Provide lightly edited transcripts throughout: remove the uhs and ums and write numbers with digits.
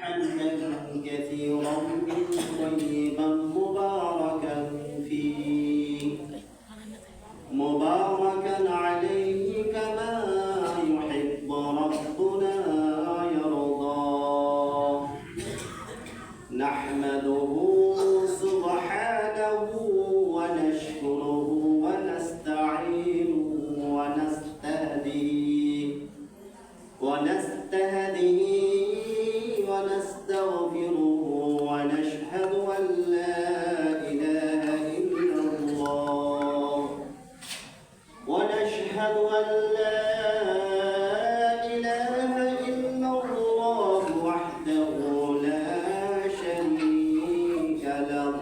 حمدا كثيرا طيبا مباركا فيه مباركا عليه كما يحب ربنا يرضى نحمده سبحانه ونشكره ونستعينه ونستهديه ونستغفره ونشهد أن لا إله إلا الله ونشهد أن لا إله إلا الله وحده لا شريك له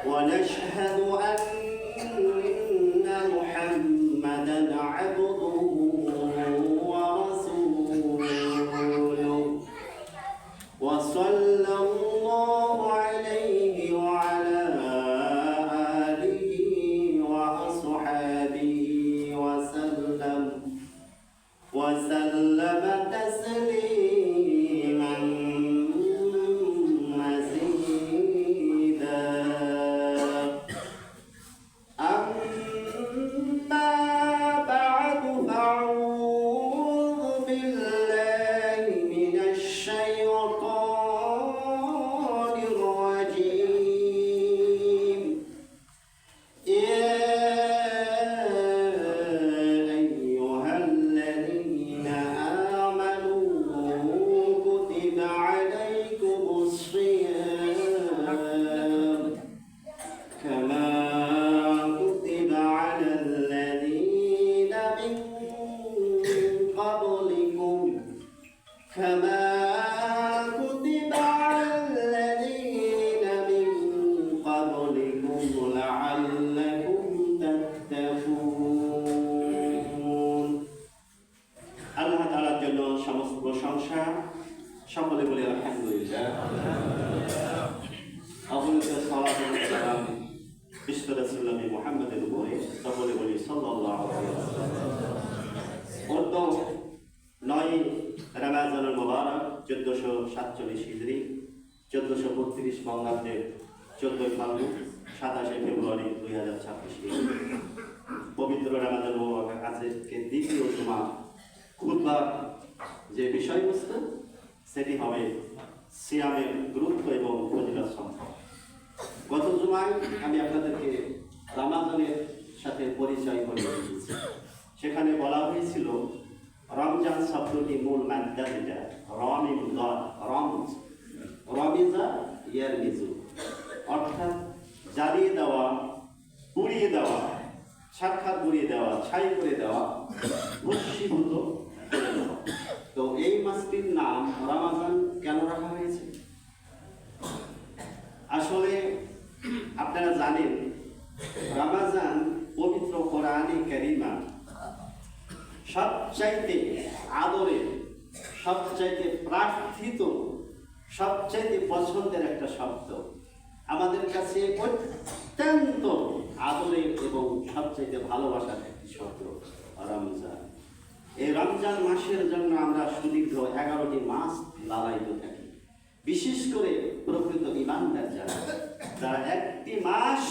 ونشهد أن محمدا عبده وصلى الله عليه وعلى آله وأصحابه وسلم تسليما مزيدا أما بعد فأعوذ بالله من الشيطان الرجيم يا أيها الذين آمنوا كتب عليكم الصيام كما كتب على الذين من قبلكم لعلكم تتقون আল্লাহ তাআলার জন্য সমস্ত প্রশংসা সকলে বলে আলহামদুলিল্লাহ অগণিত সালাত ও সালাম বিশ্ব রাসূল নবী মুহাম্মদের উপরে সকলে বলি সাল্লাল্লাহু আলাইহি ওয়াসাল্লাম 9 রমজানুল মুবারক 1447 হিজরি 1432 বঙ্গাব্দে 14 ফাল্গুন 27 ফেব্রুয়ারি 2026 পবিত্র রমজান মুবারক আজকে দ্বিতীয় জুমা খুতবার যে বিষয়বস্তু সেটি হবে সিয়ামের গুরুত্ব এবং ফজিলত সম্পর্কে। গত জুমায় আমি আপনাদেরকে রমজানের সাথে পরিচয় করে দিয়েছি। সেখানে বলা হয়েছিল রমজান শব্দটি মূল মাদ্দা যেটা রমিজা ইয়ারমিজু অর্থাৎ জ্বালিয়ে দেওয়া, পুড়িয়ে দেওয়া, সাক্ষাৎ পুড়িয়ে দেওয়া, ছাই করে দেওয়া, ভস্মীভূত করে দেওয়া। তো এই মাসটির নাম রমজান কেন রাখা হয়েছে? আসলে আপনারা জানেন রমজান পবিত্র কোরআনে কারিমা সবচাইতে আদরের, সবচাইতে প্রার্থিত, সবচাইতে পছন্দের একটা শব্দ, আমাদের কাছে অত্যন্ত আদরের এবং সবচাইতে ভালোবাসার একটি শব্দ রমজান। এই রমজান মাসের জন্য আমরা সুদীর্ঘ 11টি মাস লালায়িত থাকি। বিশেষ করে প্রকৃত ঈমানদার যারা একটি মাস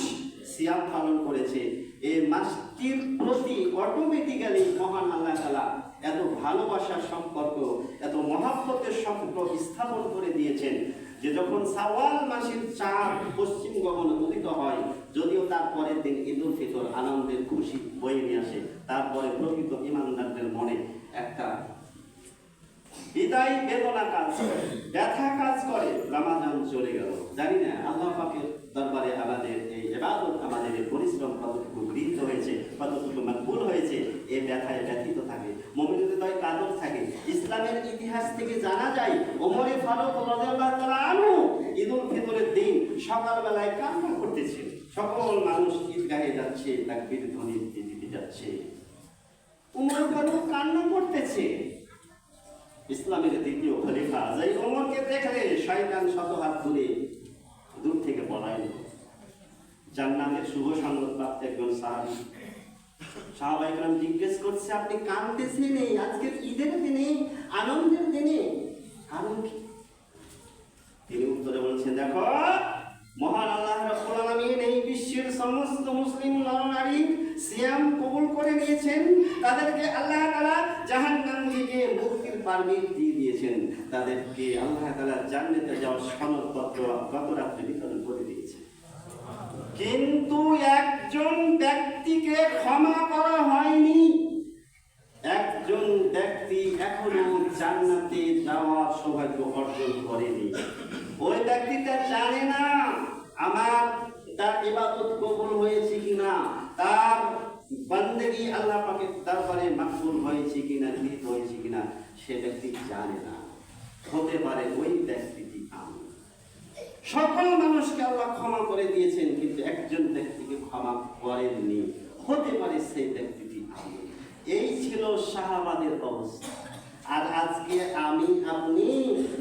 সিয়াম পালন করেছে, এই মাসটির প্রতি অটোমেটিক্যালি মহান আল্লাহ তাআলা এত ভালোবাসার সম্পর্ক, এত মহাব্বতের সম্পর্ক স্থাপন করে দিয়েছেন যে যখন শাওয়াল মাসের চাঁদ পশ্চিম গগনে উদিত হয়, যদিও তারপরের দিন ঈদুল ফিতর আনন্দের খুশি বয়ে নিয়ে আসে, তারপরে প্রকৃত ঈমানদারদের মনে একটা হৃদয় বেদনা কাজ করে, ব্যথা কাজ করে, রমজান চলে গেল। জানি না আল্লাহ পাকের দরবারে আমাদের এই ইবাদত, আমাদের এই পরিশ্রম কতটুকু গৃহীত হয়েছে, কতটুকু মকবুল হয়েছে, এই ব্যথায় ব্যথিত থাকে, মুমিনের হৃদয় কাতর থাকে। ইসলামের ইতিহাস থেকে জানা যায় ওমরে ফারুক রাদিয়াল্লাহু তাআলা আনহু ঈদুল ফিতরের দিন সকালবেলায় কান্না করতেছেন। সকল মানুষ ঈদগাহে যাচ্ছে, তাকবীর ধ্বনি দিতে যাচ্ছে, ওমর ফারুক কান্না করতেছে। ইসলামের দ্বিতীয় খলিফা যেই ওমরকে দেখলে শয়তান শতহাত দূর থেকে পলায়ন। জান্নাতের শুভ সংবাদ প্রাপ্ত একজন সাহাবায়ে কেরাম জিজ্ঞেস করছে, আপনি কাঁদতেছেন এই আজকের ঈদের দিনে, আনন্দের দিনে, কারণ কি? দেখো মহান আল্লাহ রাব্বুল আলামিন এই বিশ্বের সমস্ত মুসলিম নরনারী সিয়াম কবুল করে নিয়েছেন, তাদেরকে আল্লাহ তাআলা জাহান্নাম থেকে মুক্তির পারমিট দিয়ে দিয়েছেন, তাদেরকে আল্লাহ তাআলা জান্নাতে যাওয়ার সনদপত্র গত রাত্রে বিতরণ করে দিয়েছেন। কিন্তু একজন ব্যক্তিকে ক্ষমা করা হয়নি। একজন ব্যক্তি এখনো জান্নাতে যাওয়ার সৌভাগ্য অর্জন করেনি। ওই ব্যক্তিটা জানে না তার ইবাদত কবুল হয়েছে কিনা, তার বান্দেগী আল্লাহ পাকের দরবারে মাকবুল হয়েছে কিনা, গৃহীত হয়েছে কিনা, সে ব্যক্তি জানে না। হতে পারে ওই ব্যক্তিটি আমি। সকল মানুষকে আল্লাহ ক্ষমা করে দিয়েছেন, কিন্তু একজন ব্যক্তিকে ক্ষমা করেননি। হতে পারে সেই ব্যক্তিটি আমি। এই ছিল সাহাবাদের অবস্থা। আর আজকে আমি আপনি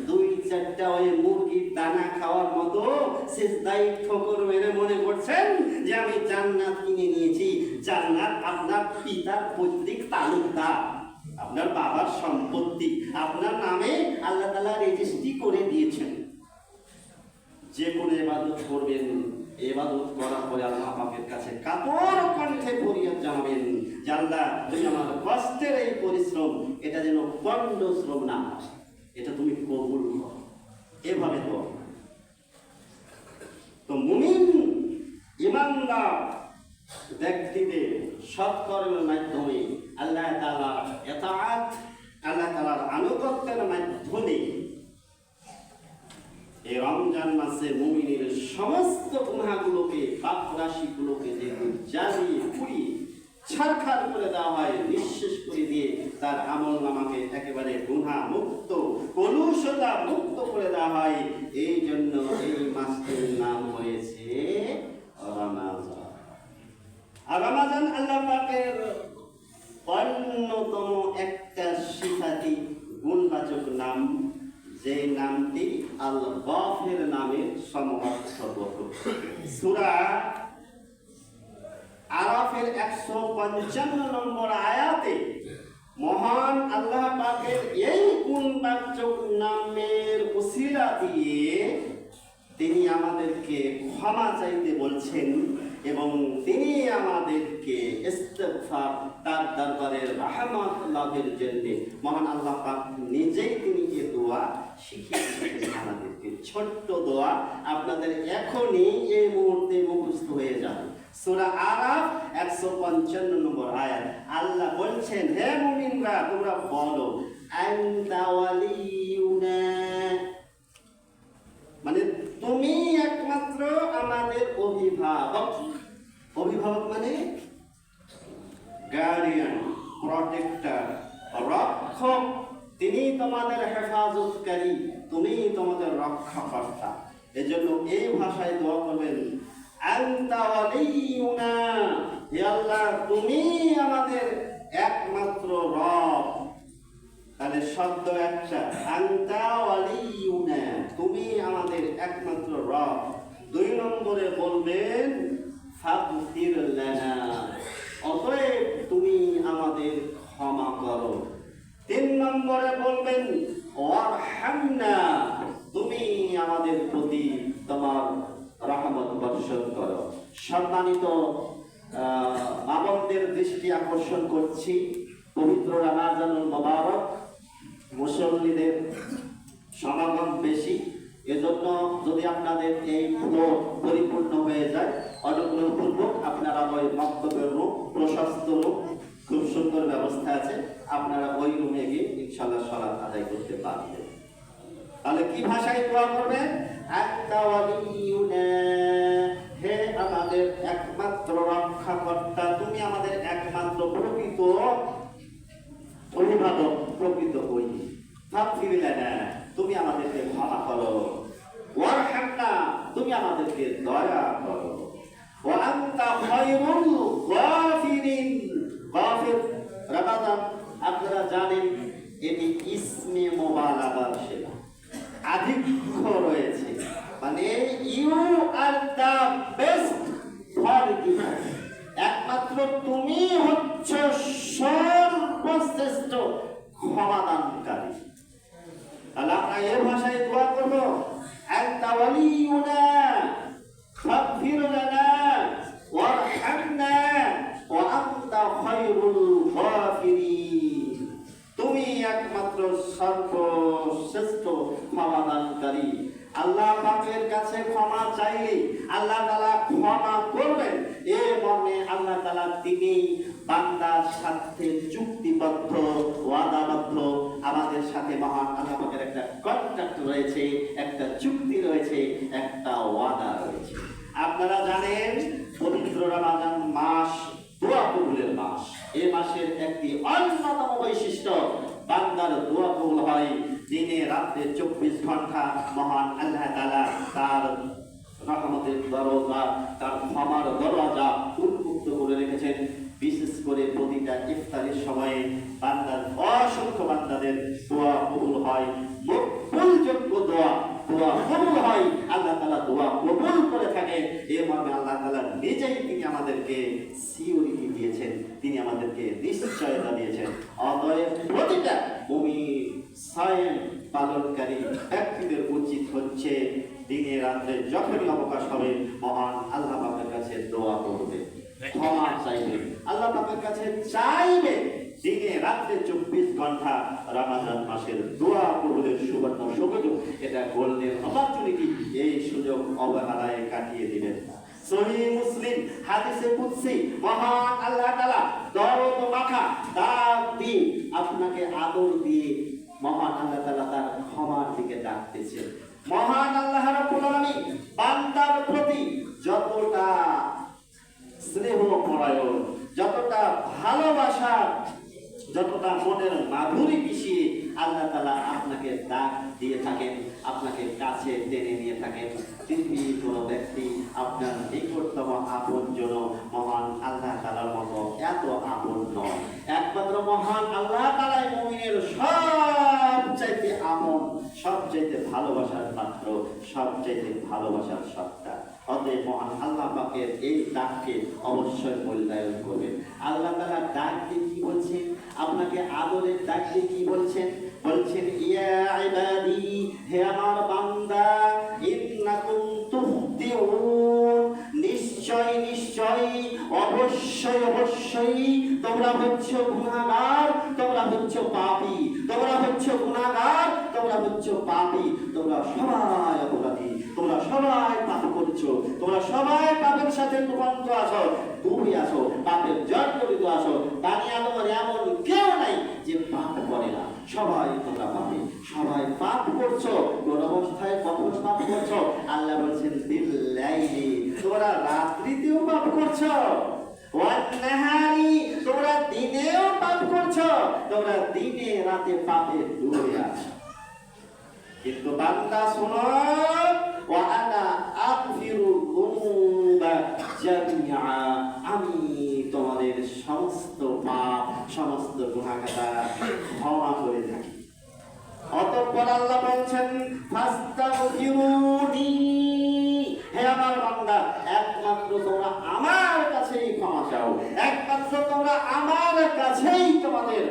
2-4টা ওই মুরগির দানা খাওয়ার মতো সিজদায় ঠোকর মেরে মনে করছেন যে আমি জান্নাত কিনে নিয়েছি। জান্নাত আপনার পিতার পৈতৃক তালুকদার, আপনার বাবার সম্পত্তি, আপনার নামে আল্লাহ তাআলা রেজিস্ট্রি করে দিয়েছেন। যে কোনো ইবাদত করবেন, ইবাদত করার পরে আল্লাহ পাকের কাছে কাতর কণ্ঠে ফরিয়াদ জানাবেন যে আল্লাহ তুমি আমার কষ্টের এই পরিশ্রম এটা যেন পণ্ড শ্রম না হয়, এটা তুমি কবুল করো। এভাবে তো মুমিন ইমানদার ব্যক্তিদের সৎকর্মের মাধ্যমে আল্লাহ তাআলার ইতাআত, আল্লাহ তাআলার আনুগত্যের মাধ্যমে এই রমজান মাসে মুমিনের সমস্ত গুনাহগুলোকে, পাপ রাশিগুলোকে যেগুলো জ্বালিয়ে পুড়িয়ে ছারখার করে দেওয়া হয়, নিঃশেষ করে দিয়ে তার আমল নামাকে একেবারে গুনাহ মুক্ত, কলুষতা মুক্ত করে দেওয়া হয়। এই জন্য এই মাসটির নাম হয়েছে রমাজান। আর রমাজান আল্লাহ পাকের অন্যতম একটা সিফাতি গুণবাচক নাম, যে নামটি আল গাফির নামে সমর্থগত। সূরা আরাফের 155 নম্বর আয়াতে মহান আল্লাহ পাকের এই গুণবাচক নামের উসিলা দিয়ে তিনি আমাদেরকে ক্ষমা চাইতে বলছেন এবং তিনি আমাদেরকে ইস্তিগফার, তার দরবারে রাহমাত লাভের জন্য মহান আল্লাহ পাক নিজেই তিনি এই দোয়া শিখিয়ে দিয়েছেন আমাদেরকে। ছোট্ট দোয়া আপনাদের এখনই এই মুহূর্তে মুখস্থ হয়ে যাবে। সূরা আরাফ 155 নম্বর আয়াত আল্লাহ বলছেন, হে মুমিনরা তোমরা বলো আনতা ওয়ালিয়ুনা, মানে তুমি একমাত্র আমাদের অভিভাবক। অভিভাবক মানে গার্ডিয়ান, প্রটেক্টর, রক্ষক। তিনি তোমাদের হেফাজতকারী, তুমি তোমাদের রক্ষাকর্তা। এজন্য এই ভাষায় দোয়া করবেন, আনতা ওয়ালিয়ুনা, হে আল্লাহ তুমি আমাদের একমাত্র রব। তাহলে শব্দ একটা, আনতা ওয়ালিয়ুনা, তুমি আমাদের একমাত্র রব। 2 নম্বরে বলবেন ফাগফির লানা, অতএব তুমি আমাদের ক্ষমা করো। 3 নম্বরে বলবেন ওয়ারহামনা, তুমি আমাদের প্রতি তোমার রহমত বর্ষণ করো। সম্মানিত আমাদের দৃষ্টি আকর্ষণ করছি, পবিত্র রমজানুল মুবারক, মুসল্লিদের সমাগম বেশি। এজন্য যদি আপনাদের এই ফ্লোর পরিপূর্ণ হয়ে যায়, অনুগ্রহপূর্বক আপনারা ওই মক্তবের রুম, প্রশস্ত রুম, খুব সুন্দর ব্যবস্থা আছে, আপনারা ওই রুমে গিয়ে ইনশাআল্লাহ সালাত আদায় করতে পারবেন। তাহলে কি ভাষায় দোয়া করবেন? আনতা ওয়ালিয়ুনা, হে আমাদের একমাত্র রক্ষাকর্তা, তুমি আমাদের একমাত্র প্রকৃত অভিভাবক, প্রকৃত বৈরী। ফাগফির লানা, তুমি আমাদেরকে ক্ষমা করো। ওয়ারহামনা, তুমি আমাদেরকে দয়া করো। ওয়া আনতা খায়রুল গাফিরিন। গাফির রমাদান আপনারা জানেন এটি ইসমে মুবালাগার সেবা, আধিক্য রয়েছে, মানে ইউ আর দ্য বেস্ট ফরগিভার, একমাত্র তুমি হচ্ছ সর্বশ্রেষ্ঠ ক্ষমাদানকারী। তাহলে আমরা এই ভাষায় দোয়া করবো, আনতা ওয়ালিয়ুনা ক্ষমাদানকারী। আল্লাহ পাকের কাছে ক্ষমা চাইলে আল্লাহ তাআলা ক্ষমা করবেন, এ মর্মে আল্লাহ তাআলা তিনি বান্দার সাথে চুক্তিবদ্ধ, ওয়াদাবদ্ধ। আমাদের সাথে মহান আল্লাহ পাকের একটা কন্ট্রাক্ট রয়েছে, একটা চুক্তি রয়েছে, একটা ওয়াদা রয়েছে। আপনারা জানেন পবিত্র রমাদান মাস দোয়া কবুলের মাস। এই মাসের একটি অন্যতম বৈশিষ্ট্য, বান্দার দোয়া কবুল হয় দিনে রাতে 24 ঘন্টা। মহান আল্লাহ তাআলা তার রহমতের দরজা, তার ক্ষমার দরজা উন্মুক্ত করে রেখেছেন। বিশেষ করে প্রতিটা ইফতারের সময়ে বান্দার, অসংখ্য বান্দাদের দোয়া কবুল হয়। মকবুলযোগ্য দোয়া কবুল হয়, আল্লাহ তাআলা দোয়া কবুল করে থাকেন। এর মর্মে আল্লাহ তাআলা নিজেই তিনি আমাদেরকে সিওরিটি দিয়েছেন, তিনি আমাদেরকে নিশ্চয়তা দিয়েছেন। অতএব প্রতিটা মুমিন সায়েম পালনকারী ব্যক্তিদের উচিত হচ্ছে দিনে রাতে যখনই অবকাশ হবে মহান আল্লাহ পাকের কাছে দোয়া করবে, ক্ষমা চাইবে, আল্লাহ পাকের কাছে চাইবে। দিনে রাতে 24 ঘন্টা রমাদান মাসের দোয়া কবুলের সুবর্ণ সুযোগ, এটা গোল্ডেন অপরচুনিটি। এই সুযোগ অবহেলায় কাটিয়ে দিবেন না। সহিহ মুসলিম হাদিসে কুদসি মহান আল্লাহ তাআলা দরদ মাখা ডাক দিয়ে, আপনাকে আদর দিয়ে মহান আল্লাহ তাআলা তার ক্ষমার দিকে ডাকতেছেন। মহান আল্লাহ রাব্বুল আলামিন বান্দার প্রতি যতটা স্নেহ পরায়ণ, যতটা ভালোবাসা, যতটা মনের মাধুরী মিশিয়ে আল্লাহ তাআলা আপনাকে ডাক দিয়ে থাকেন, আপনাকে কাছে টেনে নিয়ে থাকেন। পৃথিবীর কোনো ব্যক্তি আপনার নিকটতম আপনজন মহান আল্লাহ তাআলার মতো এত আপন নয়। একমাত্র মহান আল্লাহ তাআলাই মুমিনের সবচাইতে আপন, সবচাইতে ভালোবাসার পাত্র, সবচাইতে ভালোবাসার সত্তা। অতএব মহান আল্লাহ পাকের এই ডাককে অবশ্যই মূল্যায়ন করবেন। আল্লাহ তাআলা ডাক দিয়ে কি বলছেন? আপনাকে আদরের ডাক দিয়ে কি বলছেন? বলছেন ইয়া ইবাদি, হে আমার বান্দা, ইন্নাকুম তুখতিউন, নিশ্চয় নিশ্চয়, অবশ্যই অবশ্যই তোমরা হচ্ছে গুনাহগার, তোমরা হচ্ছে পাপী, তোমরা হচ্ছে গুনাহগার, তোমরা হচ্ছে পাপী, তোমরা সবাই অপরাধী, তোমরা সবাই পাপ করছো, তোমরা সবাই পাপের সাথে ডুবন্ত আছো, ডুবে আছো, পাপের জর্জরিত আছো। বানি আদমের এমন কেউ নাই যে পাপ করে না, সবাই তোমরা পাপী, সবাই পাপ করছো। কোন অবস্থায় কখন পাপ করছো? আল্লাহ বলছেন বিল্লাইলি, তোমরা রাত্রিতেও পাপ করছো, ওয়ান নাহারি, তোমরা দিনেও পাপ করছো, তোমরা দিনে রাতে পাপে ডুবে আছো। কিন্তু বান্দা শোনো, ওয়া আনা আগফিরুল যুনুবা জামিআ, আমি তোমাদের সমস্ত পাপ, সমস্ত গুনাহগার ক্ষমা করে থাকি। অতঃপর আল্লাহ বলছেন ফাস্তাগফিরুনি, হে আমার বান্দা, একমাত্র তোমরা আমার কাছেই ক্ষমা চাও, একমাত্র তোমরা আমার কাছেই তোমাদের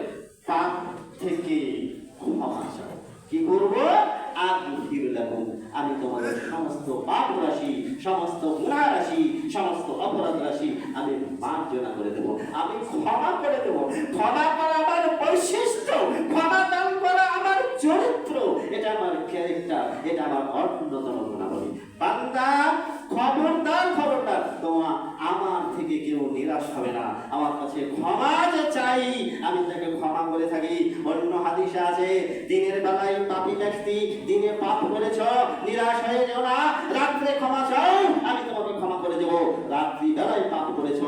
পাপ থেকে ক্ষমা চাও। কি করব? আগফির লাকুম, আমি তোমাদের সমস্ত পাপ রাশি, সমস্ত গুনাহ রাশি, সমস্ত অপরাধ রাশি আমি মার্জনা করে দেব, আমি ক্ষমা করে দেব। ক্ষমা করা আমার বৈশিষ্ট্য, ক্ষমা দান করা আমার চরিত্র, এটা আমার ক্যারেক্টার, এটা আমার অন্যতম গুণাবলী। বান্দা খবরদার, খবরদার, তোমার আমার থেকে কেউ নিরাশ হবে না। আমার কাছে ক্ষমা যে চাই, আমি তাকে ক্ষমা করে থাকি। অন্য হাদিসে আছে, দিনের বেলায় পাপী ব্যক্তি, দিনে পাপ করেছ, নিরাশ হয়ে যেও না, রাত্রে ক্ষমা চাও, আমি তোমাকে ক্ষমা করে দেব। রাত্রি বেলায় পাপ করেছ,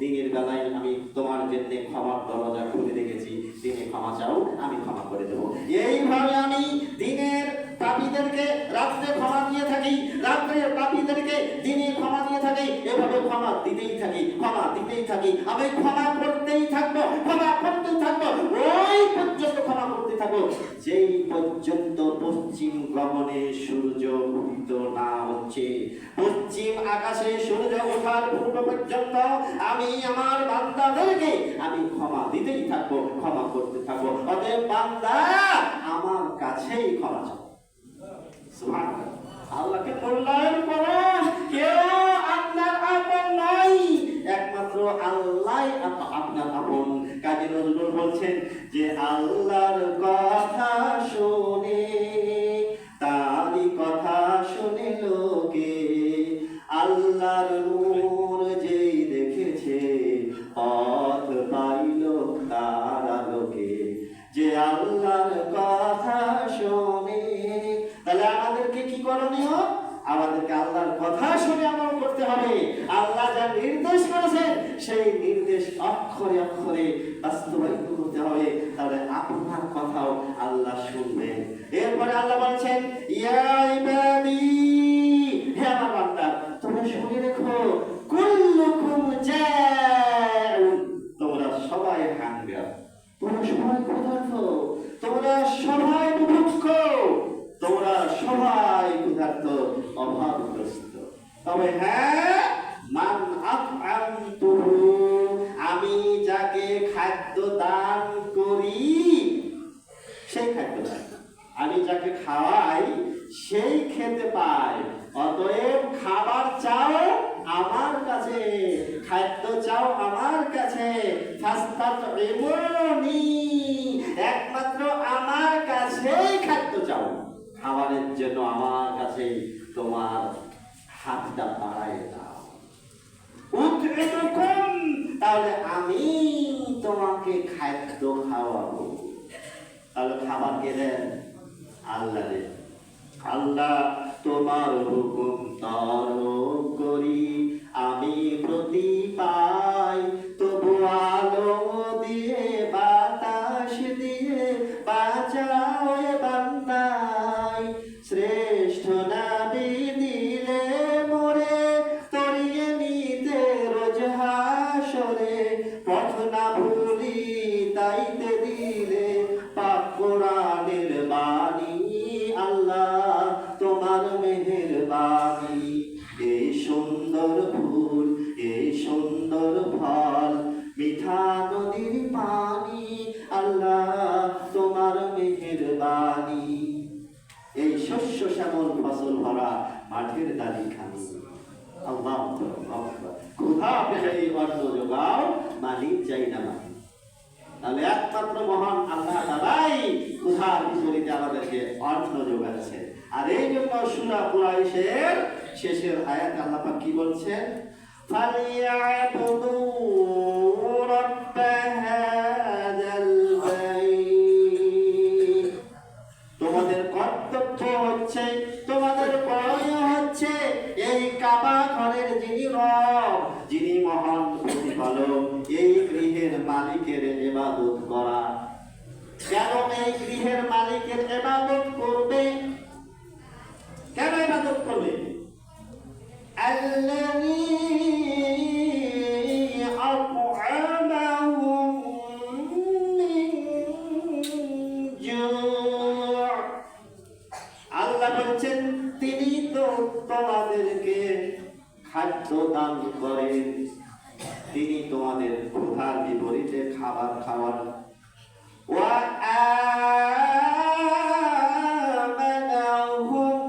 দিনের বেলায় আমি তোমার জন্য ক্ষমার দরজা খুলে রেখেছি, দিনে ক্ষমা চাও, আমি ক্ষমা করে দেব। এইভাবে আমি দিনের পাপীদেরকে রাত্রে ক্ষমা দিয়ে থাকি, রাত্রে পাপীদেরকে দিনে ক্ষমা দিয়ে থাকি। এভাবে ক্ষমা দিতেই থাকি, ক্ষমা দিতেই থাকি, আমি ক্ষমা করতেই থাকবো, ক্ষমা করতেই থাকবো, ওই পর্যন্ত ক্ষমা করতে থাকবো যেই পর্যন্ত পশ্চিম গগনে সূর্য উদিত না হচ্ছে। পশ্চিম আকাশে সূর্য ওঠার পূর্ব পর্যন্ত আমি আমার বান্দাদেরকে আমি ক্ষমা দিতেই থাকবো, ক্ষমা করতে থাকবো। অতএব বান্দা আমার কাছেই ক্ষমা চাও। সুবহানাল্লাহ, আল্লাহকে মূল্যায়ন করো। কেউ আপনার আপন নয়, একমাত্র আল্লাহ আপনার আপন। কাজী নজরুল বলছেন যে আল্লাহর কথা শুনে করণীয়? আমাদেরকে আল্লাহর কথা শুনে আমল করতে হবে। আল্লাহ যা নির্দেশ করেছেন সেই নির্দেশ অক্ষরে অক্ষরে বাস্তবায়িত করতে হবে, তাহলে আপনার কথাও আল্লাহ শুনবেন। এরপরে আল্লাহ বলছেন, ইয়া ইবাদি, হে আমার বান্দা, তোমরা শুনে রেখো, কুল্লুকুম জাউন, তোমরা সবাই হাঙ্গার, তোমরা সবাই ক্ষুধার্ত, তোমরা সবাই মুমুক্ষ, তোমরা সবাই ক্ষুধার্ত, অভাবগ্রস্ত। তবে হ্যাঁ, মান আতআমতুহু, আমি যাকে খাদ্য দান করি সেই খাদ্য দান, আমি যাকে খাওয়াই সেই খেতে পায়। অতএব খাবার চাও আমার কাছে, খাদ্য চাও আমার কাছে, ফাস্তাতঈমুনি, একমাত্র আমার কাছেই খাদ্য চাও। খাবারের জন্য আমার কাছে তোমার হাতটা বাড়ায় দাও। উতঈমুকুম, তাহলে আমি তোমাকে খাদ্য খাওয়াবো। তাহলে খাবার কে দেন? আল্লাহ দেন। আল্লাহ, তোমার হুকুম তরক করি আমি প্রতি পাই, তবু আলো দিয়ে বাতাস দিয়ে বাঁচাও এ বান্দাই। শ্রেষ্ঠ নবী দিলে মোরে তরিয়ে নিতে রোজ হাসরে, পথ না ভুলি তাইতে দিলে পাক কোরআনের বাণী। আল্লাহ, তোমার মেহেরবানি, এই সুন্দর ফুল, এই সুন্দর ফল, মিঠা নদীর পানি, আল্লাহ তোমার মেহেরবানি, এই শস্য শ্যামল ফসল ভরা মাঠের দালি খানি। আল্লাহ ক্ষুধা পেলেই অন্ন যোগাও, মালিক চাই না মালিক। তাহলে একমাত্র মহান আল্লাহ তাআলাই ক্ষুধার বিপরীতে আমাদেরকে অন্ন যোগাচ্ছে। আর এই জন্য সূরা কুরাইশের শেষের আয়াতে আল্লাহ পাক কি বলছেন? ফালিয়াবুদু রাব্ব হাযাল বাইত, তোমাদের কর্তব্য হচ্ছে, তোমাদের করণীয় হচ্ছে এই কাবা ঘরের যিনি রব, যিনি মহান প্রতিপালক, এই গৃহের মালিকের ইবাদত করা। কেন এই গৃহের মালিকের ইবাদত করবে? কেন ইবাদত করবে? আল্লাযী আত'আমাহুম মিন জু', আল্লাহ বলছেন তিনি তো তোমাদেরকে খাদ্য দান করেন, তিনি তোমাদের ক্ষুধার বিপরীতে খাবার খাওয়ান। ওয়া আমানাহুম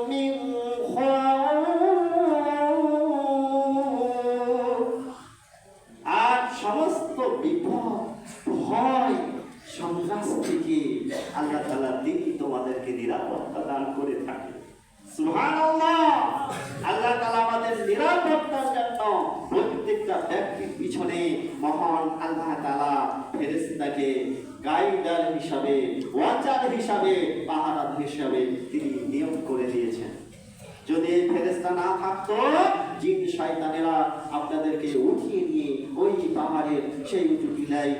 মিন খাউফ, আর সমস্ত বিপদ ভয় সংঘাত থেকে আল্লাহ তাআলা তিনি তোমাদেরকে নিরাপত্তা দান করে থাকেন। সুবহানাল্লাহ, আল্লাহ তাআলা আমাদের নিরাপত্তার জন্য প্রত্যেকটা ব্যক্তির পিছনে মহান আল্লাহ তাআলা ফেরেশতাকে গাইডার হিসাবে, ওয়াচার হিসাবে, পাহারাদার হিসাবে তিনি নিয়োগ করে দিয়েছেন। যদি এই ফেরেশতা না থাকতো, জিন শয়তানেরা আপনাদেরকে উঠিয়ে নিয়ে ওই পাহাড়ের সেই উঁচু টিলায়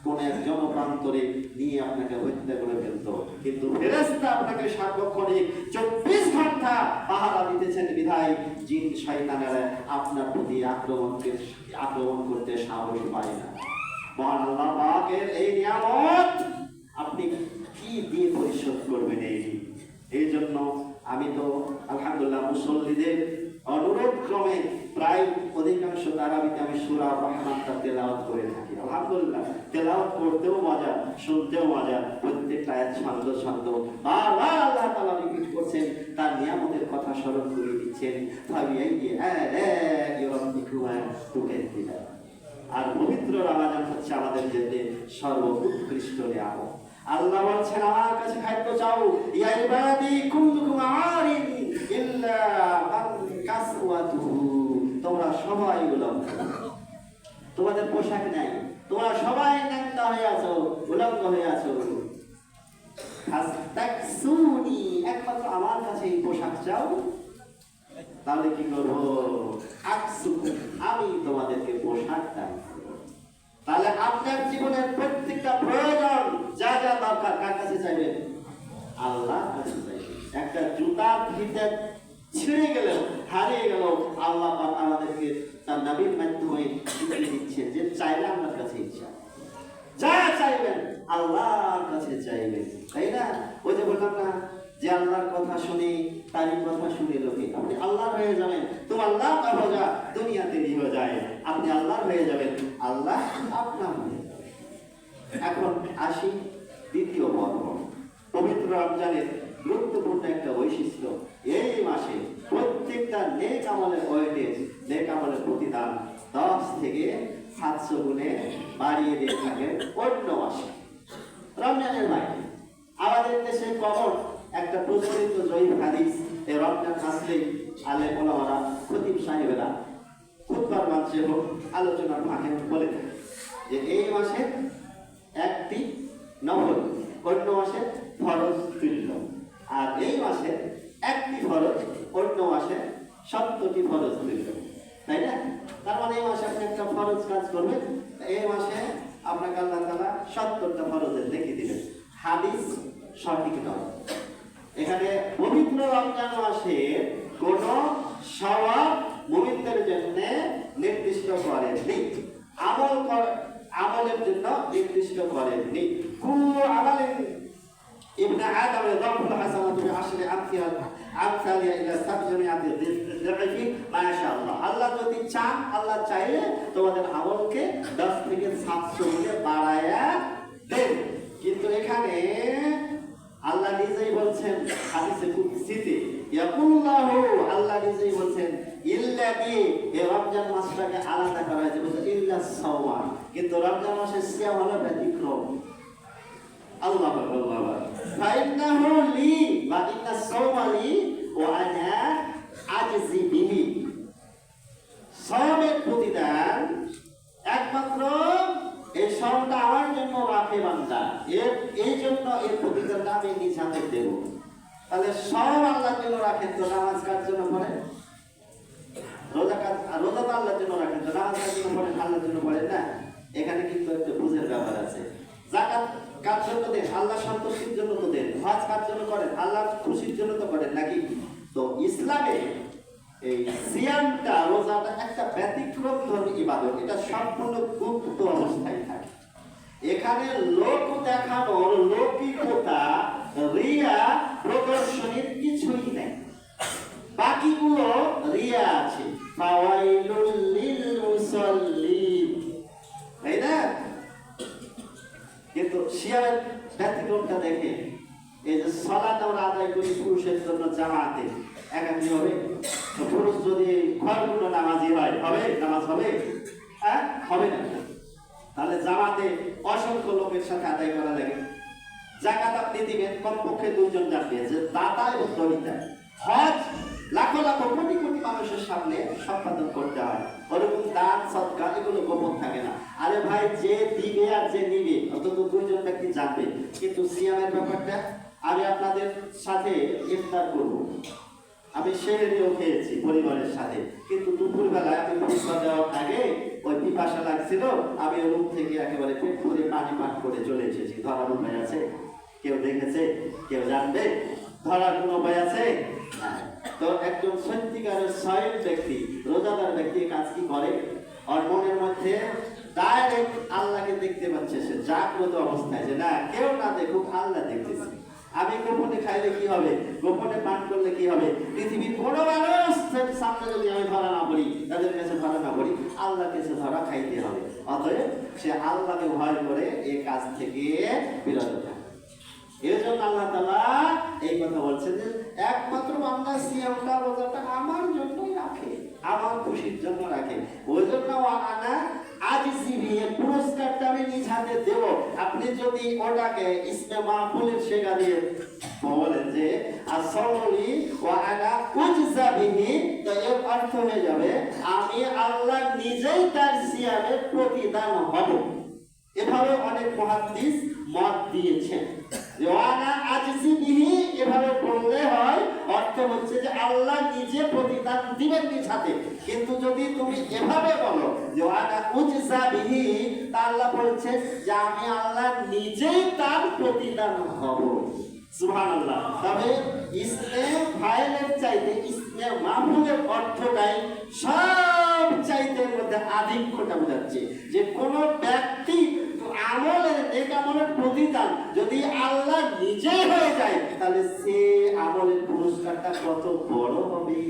কোন এক জনপ্রান্তরে নিয়ে আপনাকে হত্যা করে ফেলতো। কিন্তু ফেরেশতা আপনাকে সার্বক্ষণিক 24 ঘন্টা পাহারা দিতেছেন বিধায় জিন শয়তানেরা আপনার প্রতি আক্রমণ করতে সাহস পায় না। মহান আল্লাহ পাকের এই নিয়ামত আপনি কি দিয়ে পরিশোধ করবেন? এই জন্য আমি তো আলহামদুলিল্লাহ মুসল্লিদের অনুরোধ ক্রমে প্রায় অধিকাংশ তারাবিতে আমি সূরা রহমানটা তেলাওয়াত করে থাকি। আলহামদুলিল্লাহ, তেলাওয়াত করতেও মজা, শুনতেও মজা, প্রত্যেকটা আয়াত ছন্দ ছন্দ বারবার আল্লাহ তাআলা রিপিট করছেন, তার নিয়ামতের কথা স্মরণ করে দিচ্ছেন। আর পবিত্র রমজান হচ্ছে আমাদের জন্য সর্বোৎকৃষ্ট নিয়ামত। আল্লাহ বলছেন আমার কাছে খাদ্য চাও, ইয়া ইবাদি কুল্লুকুম আরিন ইল্লা মান কাসওয়াতুহু, তোমরা সবাই উলঙ্গ, তোমাদের পোশাক নাই, তোমরা সবাই ন্যাংটা হয়ে আছো, উলঙ্গ হয়ে আছো। ফাস্তাকসুনি, একমাত্র আমার কাছে এই পোশাক চাও, তাহলে কি করবো? আকসুকুম, আমি তোমাদেরকে পোশাক দান করব। তাহলে আপনার জীবনের প্রত্যেকটা প্রয়োজন যা যা দরকার কার কাছে চাইবেন? আল্লাহর কাছে চাইবেন। একটা জুতার ফিতে ছিঁড়ে গেলেও, হারিয়ে গেলেও আল্লাহ পাক আমাদেরকে তার নবীর মাধ্যমে দিচ্ছে যে চাইলে আপনার কাছে ইচ্ছা, যা চাইবেন আল্লাহর কাছে চাইবেন, তাই না? ওই যে বললাম না যে আল্লাহর কথা শুনে তারই কথা শুনে লোকে, আপনি আল্লাহর হয়ে যাবেন। তো আল্লাহ কা হো যা দুনিয়াতে নি হয়ে যায়, আপনি আল্লাহর হয়ে যাবেন, আল্লাহ আপনার হয়ে যাবে। এখন আসি দ্বিতীয় পর্ব। পবিত্র রমজানের গুরুত্বপূর্ণ একটা বৈশিষ্ট্য, এই মাসে প্রত্যেকটা নেক আমলের ওয়েটেজ, নেক আমলের প্রতিদান 10 থেকে 700 গুণে বাড়িয়ে দিয়ে থাকে অন্য মাসে, রমজানের বাইরে। আমাদের দেশে কমন একটা প্রচলিত জয়ীফ হাদিস, এই রমজান আসলেই আলেম ওলামারা, খতিব সাহেবেরা খুতবার মঞ্চে হোক আলোচনার ফাঁকে বলে থাকে যে এই মাসে একটি নফল, অন্য মাসে ফরজ তুল্য, আর এই মাসে একটি ফরজ, অন্য মাসে 70টি ফরজ তুল্য, তাই না? তার মানে এই মাসে আপনি একটা ফরজ কাজ করবেন, এই মাসে আপনাকে আল্লাহ তাআলা 70টা ফরজের লিখে দিবেন। হাদিস সঠিক নয়। এখানে পবিত্র রমজান মাসে কোন সওয়াব মুমিনদের জন্য নির্দিষ্ট করেননি, আমলের জন্য নির্দিষ্ট করেননি। কুল্লু আমালিন ইবনে আদম ইয়াদাফুল হাসানাতু বিআশরি আমসালিহা ইলা 700 দিরহি মাশাআল্লাহ। আল্লাহ যদি চান, আল্লাহ চাইলে তোমাদের আমলকে 10 থেকে 700 গুণে বাড়ায়া দেন। কিন্তু এখানে আল্লাহ নিজেই বলছেন হাদিসে কুদসিতে, ইয়াকুল্লাহু, আল্লাহ নিজেই বলছেন ইল্লাকি, এই রমজান মাসটাকে আলাদা করা হয়েছে, বলছে ইল্লা সাওয়াম, কিন্তু রমজান মাসের সিয়াম হলো ব্যতিক্রম। আল্লাহু আকবার। ফাইন্নাহু লি ওয়া ইন্না সাওমা লি ওয়া আনা আজজি বিহি, সাওমের প্রতিদান একমাত্র এই সাওমটা আমার জন্য রাখে বান্দা, এই জন্য এর প্রতিদানটা আমি নিজ হাতে দেব। তাহলে সাওম আল্লাহর জন্য রাখেন, তো নামাজ কার জন্য পড়েন? রোজা তো আল্লাহর জন্য রাখেন, তো নামাজ কার জন্য পড়েন? আল্লাহর জন্য পড়েন না? এখানে কিন্তু একটা বুঝের ব্যাপার আছে। যাকাত কার জন্য দেন? আল্লাহ সন্তুষ্টির জন্য তো দেন। হজ কার জন্য করেন? আল্লাহর খুশির জন্য তো করেন, নাকি? তো ইসলামে এই সিয়ামটা, রোজাটা একটা ব্যতিক্রম ধর্মী ইবাদত, এটা সম্পূর্ণ গুপ্ত অবস্থায় থাকে। এখানে লোক দেখানোর, লৌকিকতা, রিয়া প্রদর্শনীর কিছুই নেই, বাকিগুলো রিয়া আছে। ফাওয়াইলুল লিল মুসাল্লিন, তাই না? কিন্তু সিয়ামের ব্যতিক্রমটা দেখে, এই যে সালাত আমরা আদায় করি পুরুষের জন্য জামাতে, একাকি হবে। পুরুষ যদি ঘরগুলো নামাজি হয়, হবে? নামাজ হবে? হ্যাঁ, হবে না। তাহলে জামাতে অসংখ্য লোকের সাথে আদায় করা লাগে। যাকাত আপনি দিবেন, কমপক্ষে 2 জন যাবে, যে দাতা এবং দরিদ্র। হজ লাখো লাখো কোটি কোটি মানুষের সামনে সম্পাদন করতে হয়, ওরকম দান সদকা এগুলো গোপন থাকে না। আরে ভাই, যে দিবে আর যে নিবে অন্তত 2 জন ব্যক্তি জানবে। কিন্তু সিয়ামের ব্যাপারটা, আমি আপনাদের সাথে ইফতার করব, আমি সেহরিও খেয়েছি পরিবারের সাথে, কিন্তু দুপুরবেলায় আমি পরিবার দেওয়ার আগে ওই পিপাসা লাগছিল, আমি রুম থেকে একেবারে পেট ভরে পানি পান করে চলে এসেছি। ধরার উপায় আছে? কেউ দেখেছে? কেউ জানবে? ধরার কোনো উপায় আছে? তো একজন সত্যিকারের সয়ন ব্যক্তি, রোজাদার ব্যক্তি কাজ কি করে? আর মনের মধ্যে ডাইরেক্ট আল্লাহকে দেখতে পাচ্ছে, সে জাগ্রত অবস্থায়, যে না কেউ না দেখুক, আল্লাহ দেখতেছে। আমি গোপনে খাইলে কি হবে? গোপনে পান করলে কি হবে? পৃথিবীর কোনো মানুষ সামনে যদি আমি ধরা না পড়ি, তাদের কাছে ধরা না পড়ি, আল্লাহর কাছে ধরা খাইতে হবে। অতএব সে আল্লাহকে ভয় করে এই কাজ থেকে বিরত থাকে। এর জন্য আল্লাহ তাআলা এই কথা বলছেন যে একমাত্র বান্দা সিয়ামটা, রোজাটা আমার জন্যই রাখে, আমার খুশির জন্য রাখে। ওই জন্য আনা আজিজি বিয়ে, পুরস্কারটা আমি নিজ হাতে দেব। আপনি যদি ওটাকে ইসমে মাহফুলের শেখা দিয়ে বলেন যে আসলি ওয়া আনা উজজা বিহি, তো এর অর্থ হয়ে যাবে আমি আল্লাহ নিজেই তার সিয়ামের প্রতিদান হব। এভাবে অনেক মুহাদ্দিস মত দিয়েছেন যে ওয়ানা আল্লাহ নিজে প্রতিদান দিবেন নিজ হাতে। কিন্তু যদি তুমি এভাবে বলো যে ওয়ানা উজজা বিহি, তা আল্লাহ বলছেন যে আমি আল্লাহ নিজেই তার প্রতিদান হব। সুবহানাল্লাহ। তবে ইসমে ফাইলের চাইতে ইসমে মাফুলের অর্থটাই সব চাইতে মধ্যে আধিক্যটা বোঝাচ্ছে, যে কোন ব্যক্তি আমলের নেক আমলের প্রতিদান যদি আল্লাহ নিজেই হয়ে যায়, তাহলে সে আমলের পুরস্কারটা কত বড় হবে।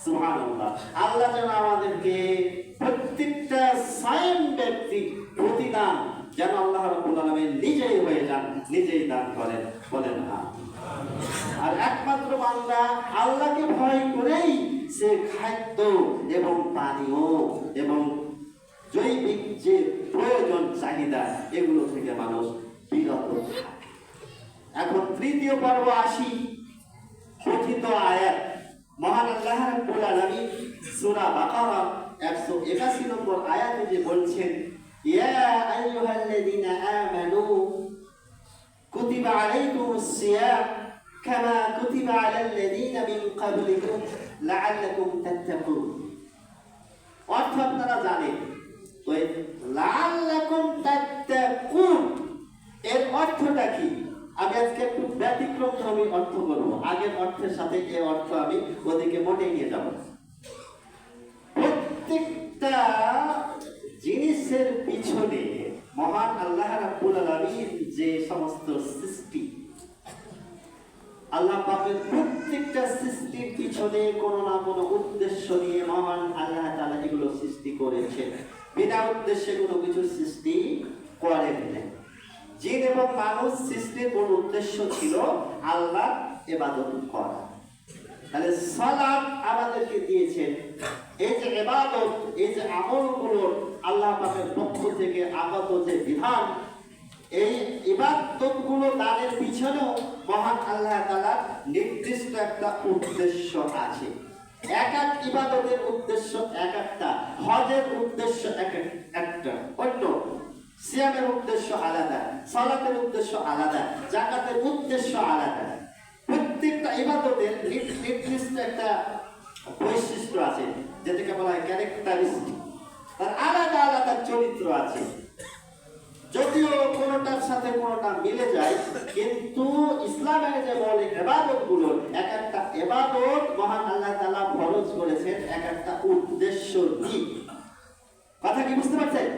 সুবহানাল্লাহ। আল্লাহ যেন আমাদেরকে প্রত্যেকটা সায়েম ব্যক্তি প্রতিদান যেন আল্লাহ রাব্বুল আলামিন নিজেই হয়ে যান, নিজেই দান করেন, বলেন আমিন। আর একমাত্র বান্দা আল্লাহকে ভয় করেই সে খাদ্য এবং পানীয় এবং জৈবিক যে প্রয়োজন চাহিদা এগুলো থেকে মানুষ বিরত থাকে। এখন তৃতীয় পর্ব আসি। কথিত আয়াত মহান আল্লাহ রাব্বুল আলামিন সূরা বাকারা 181 নম্বর আয়াতে যে বলছেন, ইয়া আইয়ুহাল্লাযীনা আমানু কুতিবা আলাইকুমুস সিয়াম কামা কুতিবা আলাল্লাযীনা মিন ক্বাবলিকুম লাআল্লাকুম তাত্তাকুন। অর্থ আপনারা জানেন। তো লাআল্লাকুম তাত্তাকুন এর অর্থটা কি? আমি আজকে একটু ব্যতিক্রমধর্মী অর্থ করব। আগের অর্থের সাথে এই অর্থ আমি ওদিকে মোটেই নিয়ে যাব। প্রত্যেকটা জিনিসের পিছনে মহান আল্লাহ রাব্বুল আলামিন যে সমস্ত সৃষ্টি, আল্লাহ পাকের প্রত্যেকটা সৃষ্টির পিছনে কোনো না কোনো উদ্দেশ্য নিয়ে মহান আল্লাহ তাআলা এগুলো সৃষ্টি করেছেন। বিনা উদ্দেশ্যে কোনো কিছু সৃষ্টি করেন না। জিন এবং মানুষ সৃষ্টির কোন উদ্দেশ্য ছিল আল্লাহ ইবাদত করা। তাহলে সালাত আমাদেরকে দিয়েছেন। এই যে ইবাদত, এই যে আমলগুলো আল্লাহ পাকের পক্ষ থেকে আগত যে বিধান, এই ইবাদতগুলো দানের পিছনেও মহান আল্লাহ তাআলা নির্দিষ্ট একটা উদ্দেশ্য আছে। এক এক ইবাদতের উদ্দেশ্য এক একটা, হজের উদ্দেশ্য একটা, অন্য সিয়ামের উদ্দেশ্য আলাদা, সালাতের উদ্দেশ্য আলাদা, যাকাতের উদ্দেশ্য আলাদা। প্রত্যেকটা ইবাদতের নির্দিষ্ট একটা বৈশিষ্ট্য আছে, যেটাকে বলা হয় ক্যারেক্টারিস্টিক। তার আলাদা আলাদা চরিত্র আছে। যদিও কোনোটার সাথে কোনোটা মিলে যায়, কিন্তু ইসলামের যে মৌলিক ইবাদতগুলো, এক একটা ইবাদত মহান আল্লাহ তাআলা ফরজ করেছেন এক একটা উদ্দেশ্য নিয়ে। কথা কি বুঝতে পারছেন?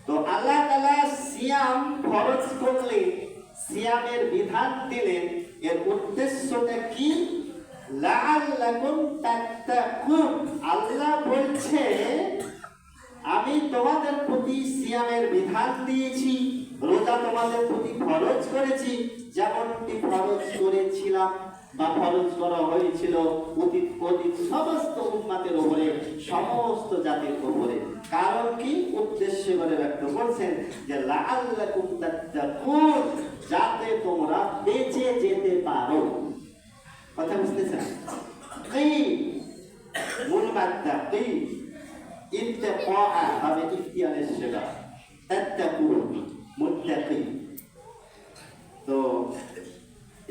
তো আল্লাহ তাআলা সিয়াম ফরজ করলেন, সিয়ামের বিধান দিলেন, এর উদ্দেশ্যটা কি? লাআল্লাকুম তাত্তাকুন। আল্লাহ বলছে আমি তোমাদের প্রতি সিয়ামের বিধান দিয়েছি, রোজা তোমাদের প্রতি ফরজ করেছি, যেমনটি ফরজ করেছিলাম বা ফরজ করা হয়েছিল অতীত সমস্ত উম্মতের উপরে, সমস্ত জাতির উপরে। কারণ কি? উদ্দেশ্য করে ব্যক্ত করছেন যে লাআল্লাকুম তাত্তাকুন, যাতে তোমরা বেঁচে যেতে পারো। কথা বুঝতেছেন? কি মূল মাত্রা কি? ইত্তাকা হবে ইখতিয়ারের সেবা, তাত্তাকুন মুত্তাকি। তো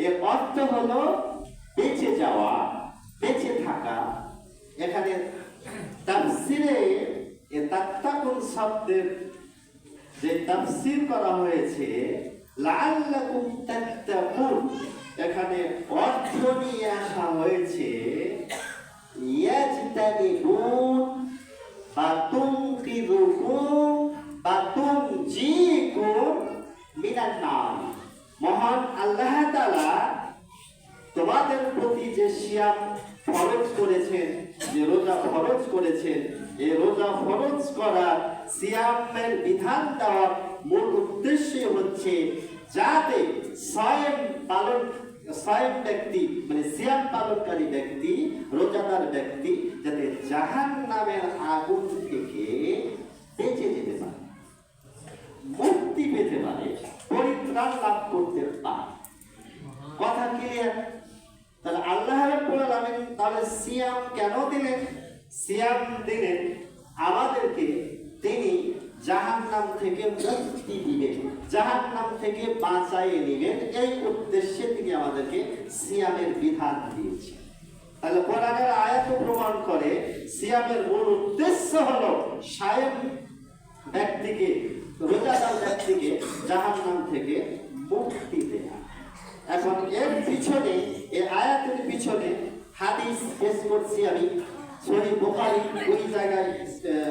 এর অর্থ হলো বেঁচে যাওয়া, বেঁচে থাকা। এখানে তাফসিরে এই তাত্তাকুন শব্দের যে তাফসির করা হয়েছে লাআল্লাকুম তাত্তাকুন, এখানে অর্থ নিয়ে আসা হয়েছে ইয়াজতানিবুন বা তুনকিযুকুম বা তুনজিকুম মিনান নার। মহান আল্লাহ তাআলা তোমাদের প্রতি যে সিয়াম ফরজ করেছেন, যে রোজা ফরজ করেছেন, এই রোজা ফরজ করা, সিয়ামের বিধান দেওয়ার মূল উদ্দেশ্য হচ্ছে যাতে সায়েম ব্যক্তি মানে সিয়াম পালনকারী ব্যক্তি, রোজাদার ব্যক্তি যাতে জাহান্নামের আগুন থেকে বেঁচে যেতে পারে, মুক্তি পেতে পারে, পরিত্রাণ লাভ করতে পারে। কথা ক্লিয়ার? তাহলে আল্লাহ রাব্বুল আলামিন তাহলে সিয়াম কেন দিলেন? সিয়াম দিলেন আমাদেরকে, তিনি জাহান্নাম থেকে মুক্তি দিবেন, জাহান্নাম থেকে বাঁচাইয়ে নেবেন। এই উদ্দেশ্যে তিনি আমাদেরকে সিয়ামের বিধান দিয়েছেন। তাহলে কোরআনের আয়াত প্রমাণ করে সিয়ামের মূল উদ্দেশ্য হলো সায়েম ব্যক্তিকে, রোজাদার ব্যক্তিকে জাহান্নাম থেকে মুক্তি দেয়া। এখন এর পিছনে, এই আয়াতের পিছনে হাদিস পেশ করছি আমি। সহিহ বুখারী ওই জায়গায়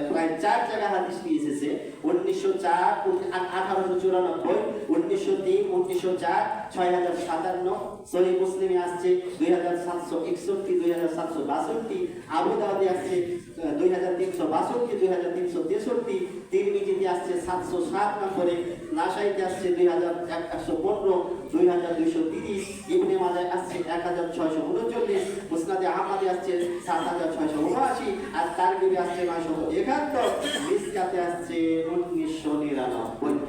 প্রায় 4 জায়গায় হাদিস নিয়ে এসেছে। 1904, 1894, 1903, 1904, 6057। সহিহ মুসলিমে আসছে 2761, 2762। আবু দাউদে আসছে 2362, 2363। তিরমিজিতে আসছে 707 নম্বরে। নাসাইতে আসছে 2115, 2230। ইবনে মাজায় আসছে 1639। মুসনাদে আহমদে আসছে 7679। আর তারগিবে আসছে 971। মিসকাতে আসছে 1999।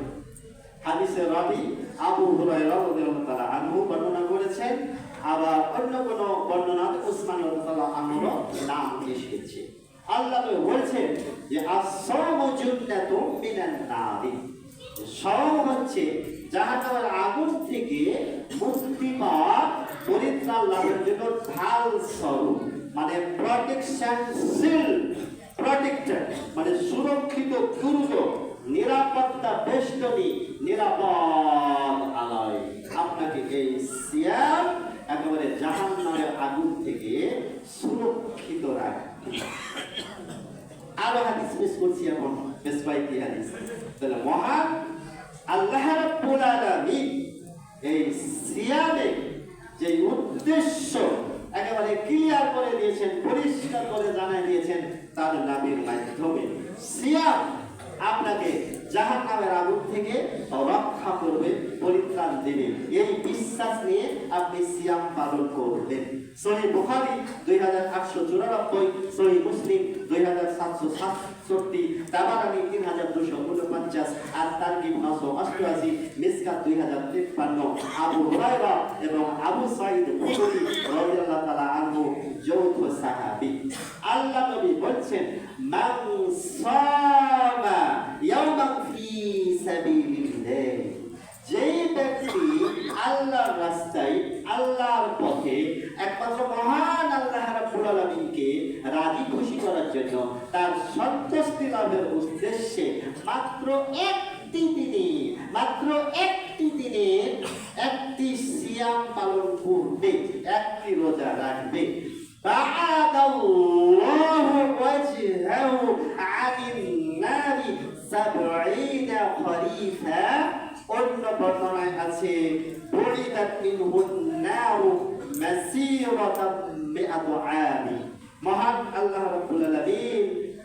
হাদিসের রাবী আবু হুরায়রা রাদিয়াল্লাহু তাআলা আনহু বর্ণনা করেছেন। আবার অন্য কোন বর্ণনাতে উসমান রাদিয়াল্লাহু আনহুর নাম এসেছে। আল্লাহ বলছেন যে আস-সাওমু জুন্নাতুম মিনান নারি। সাওম হচ্ছে জাহান্নামের আগুন থেকে মুক্তি পাওয়া, পরিত্রাণ লাভের জন্য ঢাল স্বরূপ, মানে প্রটেকশন শিল্ড, প্রটেক্টেড মানে সুরক্ষিত দুর্গ, নিরাপত্তা বেষ্টনী, নিরাপদ আলয়। আপনাকে এই সিয়াম একেবারে জাহান্নামের আগুন থেকে সুরক্ষিত রাখবে। আরো হাদিস পেশ করছি এখন, বেশ কয়েকটি হাদিস। তাহলে মহান আল্লাহ রাব্বুল আলামিন এই সিয়ামে যে উদ্দেশ্য একেবারে ক্লিয়ার করে দিয়েছেন, পরিষ্কার করে জানাই দিয়েছেন তার নবীর মাধ্যমে। সিয়াম আপনাকে জাহান্নামের আগুন থেকে রক্ষা করবে, পরিত্রাণ দেবে। এই বিশ্বাস নিয়ে আপনি সিয়াম পালন করবেন। সহিহ বুখারী 2894, সহিহ মুসলিম 2767, তাবারানী 3249, আর তারগিব 988, মিসকাত 2053। আবু হুরায়রা এবং আবু সাঈদ খুদরী রাদিয়াল্লাহু তাআলা আনহু যৌথ সাহাবী। আল্লাহ নবী বলছেন, মান সামা ইয়াওমান ফি সাবিলিল্লাহ, যেই ব্যক্তি আল্লাহর রাস্তায়, আল্লাহর পথে একমাত্র মহান আল্লাহ রাব্বুল আলামিনকে রাজি খুশি করার জন্য, তার সন্তুষ্টি লাভের উদ্দেশ্যে মাত্র একটি দিনে একটি সিয়াম পালন করবে, একটি রোজা রাখবে, বা'আদাল্লাহু ওয়াজহাহু আনিন নারি 70 খরিফা। অন্য বর্ণনায় আছে বুরিদাত মিনহুন নারু মাসীরাতাম মিআতু আমী। মহান আল্লাহ রাব্বুল আলামিন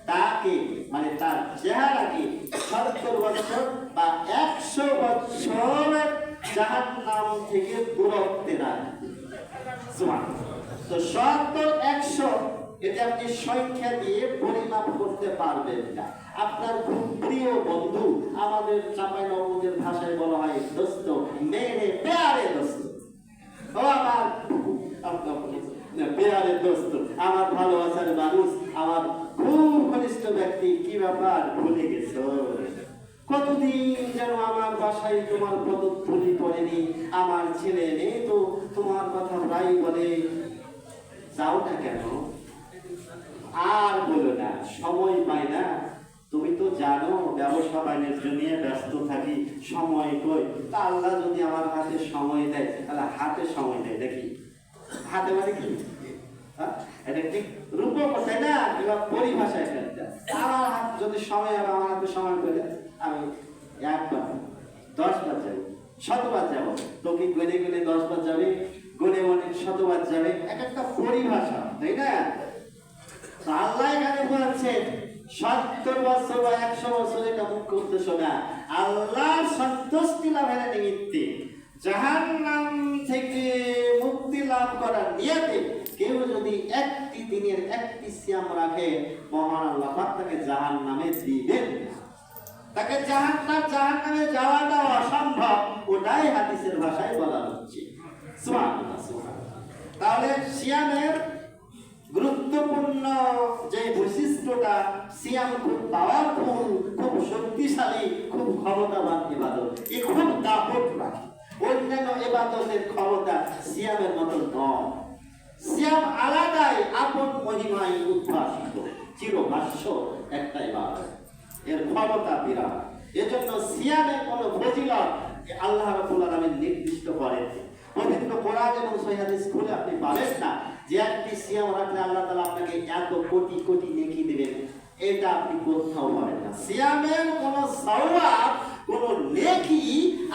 তাকে, মানে তার চেহারাকে 70 বছর বা 100 বছর জাহান্নাম থেকে দূরত্বে রাখবে। সুবহানাল্লাহ। তো 70, 100 এটা আপনি সংখ্যা দিয়ে পরিমাপ করতে পারবেন না। আপনার খুব প্রিয় বন্ধু, আমাদের চাঁপাইনবাবগঞ্জের ভাষায় বলা হয় দোস্ত, মেরে প্যারে দোস্ত, ও আমার প্যারে দোস্ত, আমার ভালোবাসার মানুষ, আমার খুব ঘনিষ্ঠ ব্যক্তি, কি ব্যাপার ভুলে গেছো? কতদিন যেন আমার বাসায় তোমার পদধূলি পড়েনি, আমার ছেলে নেই তো তোমার কথা প্রায় বলে, যাও না কেন? আর বলো না, সময় পাই না। তুমি তো জানো ব্যবসা বাণিজ্য নিয়ে ব্যস্ত থাকি, সময় কই। তা আল্লাহ যদি আমার হাতে সময় দেয়, তাহলে হাতে সময় দেয় দেখি। হাতে মানে কি? এটা ঠিক রূপক, তাই না? এবার পরিভাষায় আমার হাত যদি সময় হবে, আমার হাতে সময় পেলে আমি 1 বার 10 বার যাবো, 100 বার যাবো। তো কি গুনে গুনে 10 বার যাবে, গুনে গুনে 100 বার যাবে, এক একটা পরিভাষা, তাই না? আল্লাহ এখানে বলছেন 70 বছর বা 100 বছর, এটা মুখ্য উদ্দেশ্য না। আল্লাহর সন্তুষ্টি লাভের নিমিত্তে, জাহান্নাম থেকে মুক্তি লাভ করার নিয়তে কেউ যদি একটি দিনের একটি সিয়াম রাখে, মহান আল্লাহ পাক তাকে জাহান্নামে দিবেন না। তাকে জাহান্নামে যাওয়াটা অসম্ভব, ওটাই হাদিসের ভাষায় বলা হচ্ছে। সুবহানাল্লাহ, সুবহানাল্লাহ। তাহলে সিয়ামের গুরুত্বপূর্ণ যে বৈশিষ্ট্যটা, সিয়াম খুব পাওয়ারফুল, খুব শক্তিশালী, খুব ক্ষমতাবান ইবাদত। এ খুব দাপট রাখে, অন্যান্য ইবাদতের ক্ষমতা সিয়ামের মতো নয়। সিয়াম আলাদাই আপন মহিমায় উদ্ভাসিত, চিরভাষ্য একটাই বাদ, এর ক্ষমতা বিরাট। এজন্য সিয়ামের কোন ফজিলত আল্লাহ রাব্বুল আলামিন নির্দিষ্ট করেন। পবিত্র কোরআন এবং সহিহ হাদিস খুলে আপনি পাবেন না যে একটি সিয়াম রাখলে আল্লাহ তাআলা আপনাকে এত কোটি কোটি নেকি দিবেন, এটা আপনি কোথাও পাবেন না। সিয়ামের কোন সওয়াব, কোন নেকি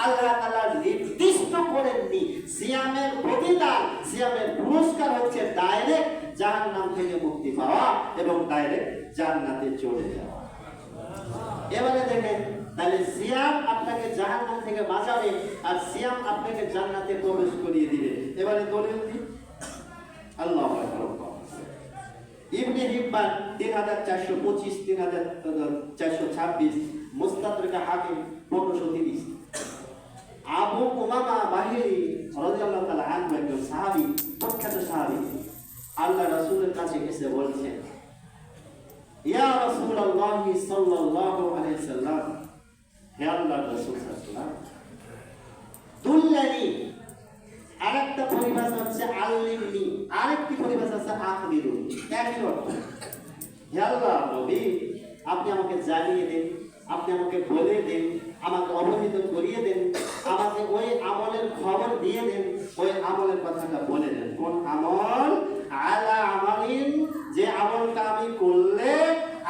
আল্লাহ তাআলা নির্দিষ্ট করেননি। সিয়ামের প্রতিদান, সিয়ামের পুরস্কার হচ্ছে ডাইরেক্ট জাহান্নাম থেকে মুক্তি পাওয়া এবং ডাইরেক্ট জান্নাতে চলে যাওয়া। এবারে দেখেন, তাহলে সিয়াম আপনাকে জাহান্নাম থেকে বাঁচাবে আর সিয়াম আপনাকে জান্নাতে প্রবেশ করিয়ে দিবে। এবারে দলিল দিই, আল্লাহু আকবার। ইবনে হিব্বান 3425, 3426, মুস্তাদরাক হাকিম 1530। আবু উমামা বাহিরি রাদিয়াল্লাহু তাআলা আনহু একজন সাহাবী, প্রখ্যাত সাহাবী, আল্লাহ রাসূলের কাছে এসে বলছেন, ইয়া রাসূলুল্লাহ সাল্লাল্লাহু আলাইহি ওয়াসাল্লাম, হে আল্লাহর রাসূল সাল্লাল্লাহু আলাইহি ওয়াসাল্লাম, দুল্লানি, আরেকটা পরিভাষা হচ্ছে আল্লিমনি, আরেকটি পরিভাষা হচ্ছে আখবিরুনি, একই অর্থ। হে আল্লাহ নবী, আপনি আমাকে জানিয়ে দেন, আপনি আমাকে বলে দেন, আমাকে অবহিত করিয়ে দেন, আমাকে ওই আমলের খবর দিয়ে দেন, ওই আমলের কথাটা বলে দেন। কোন আমল? আলা আমালিন, যে আমলটা আমি করলে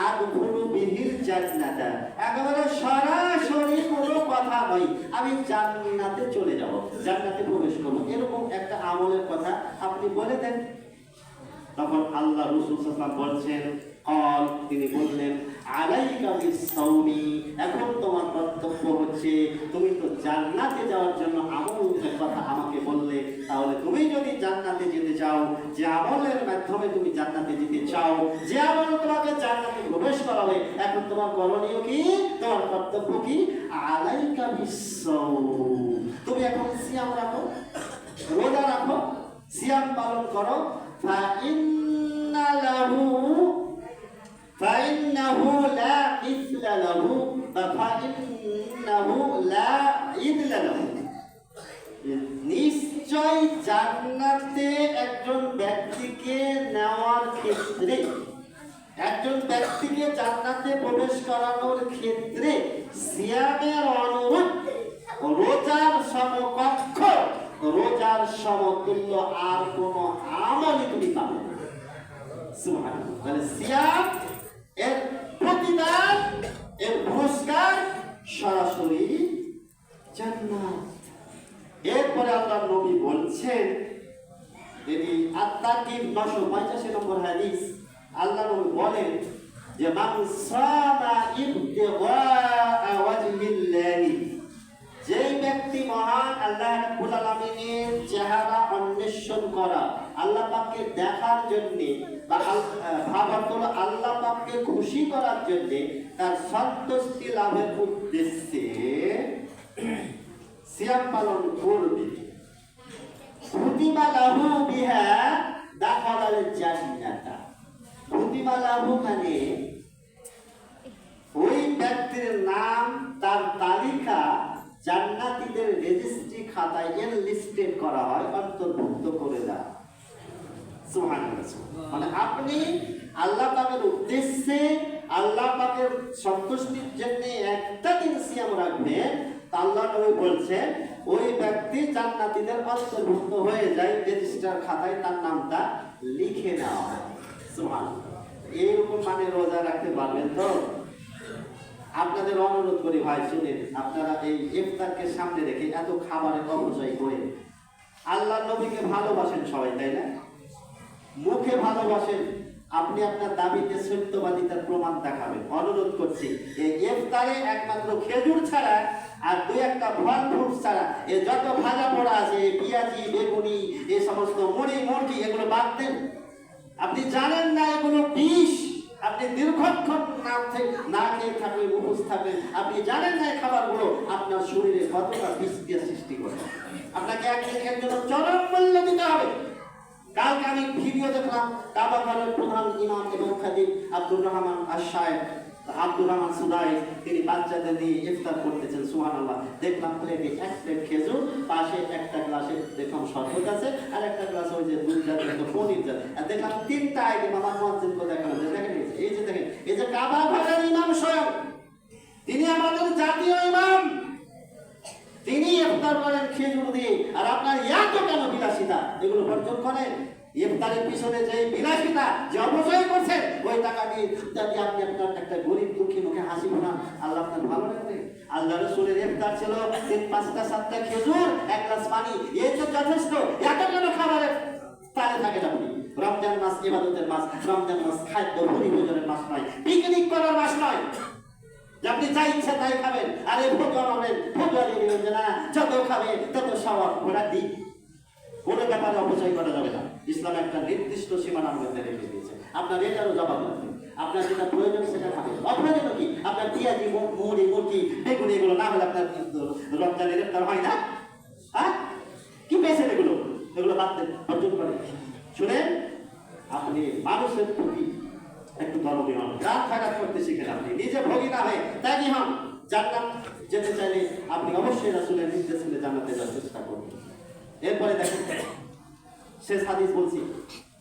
আদখুলু বিহিল জান্নাতা, একেবারে সরাসরি কোনো কথা নয়, আমি জান্নাতে চলে যাব, জান্নাতে প্রবেশ করব, এরকম একটা আমলের কথা আপনি বলে দেন। তখন আল্লাহ রাসূল সাল্লাল্লাহু আলাইহি ওয়াসাল্লাম বলছেন, তিনি বললেন, আলাইকা বিস-সাওমি, এখন তোমার কর্তব্য হচ্ছে, তুমি তো জান্নাতে যাওয়ার জন্য আমলের কথা আমাকে বললে, তাহলে তুমি যদি জান্নাতে যেতে চাও, যে আমলের মাধ্যমে তুমি জান্নাতে যেতে চাও, যে আমল তোমাকে জান্নাতে প্রবেশ করাবে, এখন তোমার করণীয় কি? তোমার কর্তব্য কি? আলাইকা বিস-সাওম, তুমি এখন সিয়াম রাখো, রোজা রাখো, সিয়াম পালন করো। فإنه لا مثل له فإنه لا عدل له, নিশ্চয় জান্নাতে একজন ব্যক্তিকে নেওয়ার ক্ষেত্রে, একজন ব্যক্তিকে জান্নাতে প্রবেশ করানোর ক্ষেত্রে সিয়ামের অনুরূপ, রোজার সমকক্ষ, রোজার সমতুল্য আর কোন আমলই তুমি পাবে না। সুবহানাল্লাহ। তাহলে সিয়াম এর প্রতিদান, এর পুরস্কার সরাসরি জান্নাত। এরপরে আল্লাহর নবী বলছেন, এটি আত-তারগীব 985 নম্বর হাদিস, আল্লাহ নবী বলেন যে মান সামা ইবতিগা ওয়াজহিল্লাহি, যেই ব্যক্তি মহান আল্লাহ রাব্বুল আলামিনের চেহারা অন্বেষণ করা, আল্লাহ পাককে দেখার জন্য বা ভাবার্থ আল্লাহ পাককে খুশি করার জন্য, তার সন্তুষ্টি লাভের উদ্দেশ্যে সিয়াম পালন করবে, কুতিবা লাহু বিহা দাখালাল জান্নাতা। কুতিবা লাহু মানে ওই ব্যক্তির নাম, তার তালিকা জান্নাতীদের রেজিস্ট্রি খাতায় এনলিস্টেড করা হয়, অন্তর্ভুক্ত করে দেওয়া। সুবহানাল্লাহ। মানে আপনি আল্লাহ পাকের উদ্দেশ্যে, আল্লাহ পাকের সন্তুষ্টির জন্য একটা দিন সিয়াম রাখবেন, আল্লাহ নবী বলছেন ওই ব্যক্তি জান্নাতীদের অন্তর্ভুক্ত হয়ে যায়, রেজিস্টার খাতায় তার নামটা লিখে নেওয়া হয়। সুবহানাল্লাহ। এইরকম মানে রোজা রাখতে পারবেন তো? আপনাদের অনুরোধ করি ভাই, শুনেন, আপনারা এই ইফতারকে সামনে রেখে এত খাবারের অপচয় করে, আল্লাহ নবীকে ভালোবাসেন সবাই, তাই না? মুখে ভালোবাসেন, আপনি আপনার দাবিতে সত্যবাদিতার প্রমাণ দেখাবেন। অনুরোধ করছি, এই ইফতারে একমাত্র খেজুর ছাড়া আর দুই একটা ফল ফ্রুট ছাড়া এ যত ভাজা পোড়া আছে, পেঁয়াজি, বেগুনি, এই সমস্ত মুড়ি মুরগি, এগুলো বাদ দেন। আপনি জানেন না এগুলো বিষ, আপনি দীর্ঘক্ষণ না খেয়ে থাকবেন, উপোস থাকবেন, আপনি জানেন না এই খাবারগুলো আপনার শরীরে কতটা বিষ দিয়ে সৃষ্টি করে। আপনাকে একদিনের জন্য চরম মূল্য দিতে হবে। কালকে আমি ভিডিও দেখলাম, কাবা ঘরের প্রধান ইমাম এবং খাদিম আব্দুর রহমান আশ-শায়েখ আব্দুর রহমান সুদাই তিনি বাচ্চাদের নিয়ে ইফতার করতেছেন, সুবহানাল্লাহ। দেখলাম প্লেটে এক প্লেট খেজুর, পাশে একটা গ্লাসে দেখলাম শরবত আছে, আর একটা গ্লাস ওই যে দুধ জাতীয় পনির জাতীয়, আর দেখলাম তিনটা আইটেম আমার মুয়াজ্জিনকে দেখানো যায়। দেখেন এই যে দেখেন, এই যে কাবা ঘরের ইমাম স্বয়ং, তিনি আমাদের জাতীয় ইমাম, তিনি ইফতার করেন খেজুর দিয়ে, আর আপনার এত কেন বিলাসিতা? এগুলো বর্জন করেন। ইফতারের পিছনে যে বিলাসিতা, যে অপচয় করছেন, ওই টাকা দিয়ে যদি আপনি আপনার একটা গরিব দুঃখী মুখে হাসি ফোটান, আল্লাহ আপনার ভালো লাগবে। আল্লাহ রাসূলের ইফতার ছিল 5টা-7টা খেজুর, এক গ্লাস পানি, এই তো যথেষ্ট। এত কেন খাবারের তালে থাকেন আপনি? রমজান মাস ইবাদতের মাস, রমজান মাস খাদ্য পরিভোজনের মাস নয়, পিকনিক করার মাস নয় যে আপনি যা ইচ্ছা তাই খাবেন। আরে ভোজন হবেন, ভোজন যে না যত খাবে তত সওয়াব, ঘোড়ার দিক কোনো ব্যাপারে অপচয় করা যাবে না। ইসলাম একটা নির্দিষ্ট সীমানার মধ্যে রেখে দিয়েছে। আপনার এটারও জবাব লাগবে, আপনার যেটা প্রয়োজন সেটা খাবেন। অপ্রয়োজন কি আপনার পেঁয়াজি, মুড়ি, মুরগি, বেগুন এগুলো না হলে আপনার রমজানের ইফতার হয় না? হ্যাঁ, কি পেয়েছেন এগুলো? এগুলো বাদ দেন, বর্জন করেন। শুনেন, আপনি মানুষের প্রতি একটু দরদি হন, রাত থাকাত করতে শিখেন, আপনি নিজে ভোগী না হয়ে ত্যাগী হন। জান্নাত যেতে চাইলে আপনি অবশ্যই রাসূলের নির্দেশ মেনে জান্নাতে যাওয়ার চেষ্টা করবেন। এরপরে দেখেন শেষ হাদিস বলছি,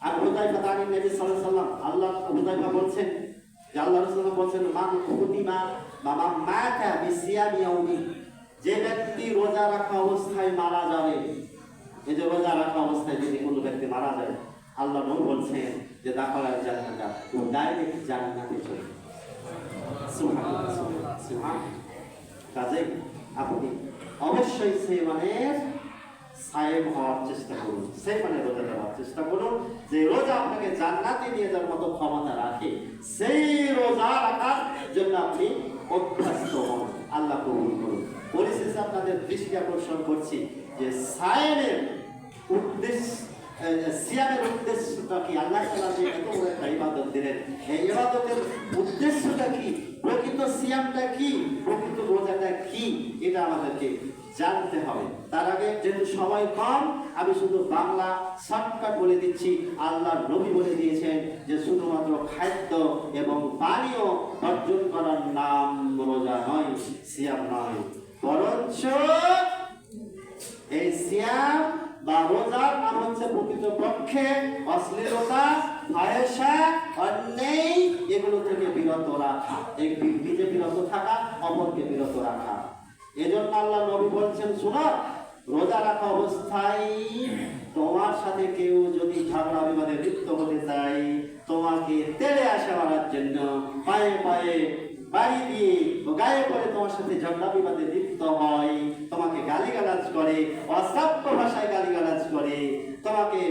আর হুযায়ফা তাআলা নবী সাল্লাল্লাহু আলাইহি ওয়াসাল্লাম, আল্লাহ হুযায়ফা বলছেন যে আল্লাহ রাসূল বলছেন, মান কুতিমা বা মাতা বিসিয়ামি ইয়াউমি, যে ব্যক্তি রোজা রাখা অবস্থায় মারা যাবে, এই যে রোজা রাখা অবস্থায় যদি কোনো ব্যক্তি মারা যায়, আল্লাহ নবী বলছেন যে দাখালাল জান্নাতা, ও ডাইরেক্ট জান্নাতে চলে যাবে। সুবহানাল্লাহ, সুবহানাল্লাহ। কাজেই আপনি অবশ্যই সেমানের সায়েম হওয়ার চেষ্টা করুন, সেমানের রোজা দেওয়ার চেষ্টা করুন, যে রোজা আপনাকে জান্নাতে নিয়ে যাওয়ার মতো ক্ষমতা রাখে, সেই রোজা রাখার জন্য আপনি অভ্যস্ত হন। আল্লাহ কবুল করুন। পরিশেষে আপনাদের দৃষ্টি আকর্ষণ করছি যে সায়েমের উদ্দেশ্য, সিয়ামের উদ্দেশ্যটা কি? আল্লাহ তাআলা যে এত বড় একটা ইবাদত দিলেন, এই ইবাদতের উদ্দেশ্যটা কি? প্রকৃত সিয়ামটা কি? প্রকৃত রোজাটা কি? এটা আমাদেরকে জানতে হবে। তার আগে যেহেতু সময় কম, আমি শুধু বাংলা শর্টকাট বলে দিচ্ছি। আল্লাহর নবী বলে দিয়েছেন যে শুধুমাত্র খাদ্য এবং পানীয় অর্জন করার নাম রোজা নয়, সিয়াম নয়, বরঞ্চ এই সিয়াম বা রোজার নাম হচ্ছে প্রকৃত পক্ষে অশ্লীলতা, ফাহেশা, অন্যায় এগুলো থেকে বিরত রাখা, নিজে বিরত থাকা, অপরকে বিরত রাখা। এজন্য আল্লাহ নবী বলছেন, শোনো, রোজা রাখা অবস্থায় তোমার সাথে কেউ যদি ঝগড়া বিবাদে লিপ্ত হতে চায়, তোমাকে তেড়ে আসা মারার জন্য পায়ে পায়ে বাড়ি দিয়ে ও গায়ে পড়ে তোমার সাথে ঝগড়া বিবাদে লিপ্ত হয়, তোমাকে গালিগালাজ করে, অসভ্য ভাষায় গালিগালাজ করে, তোমাকে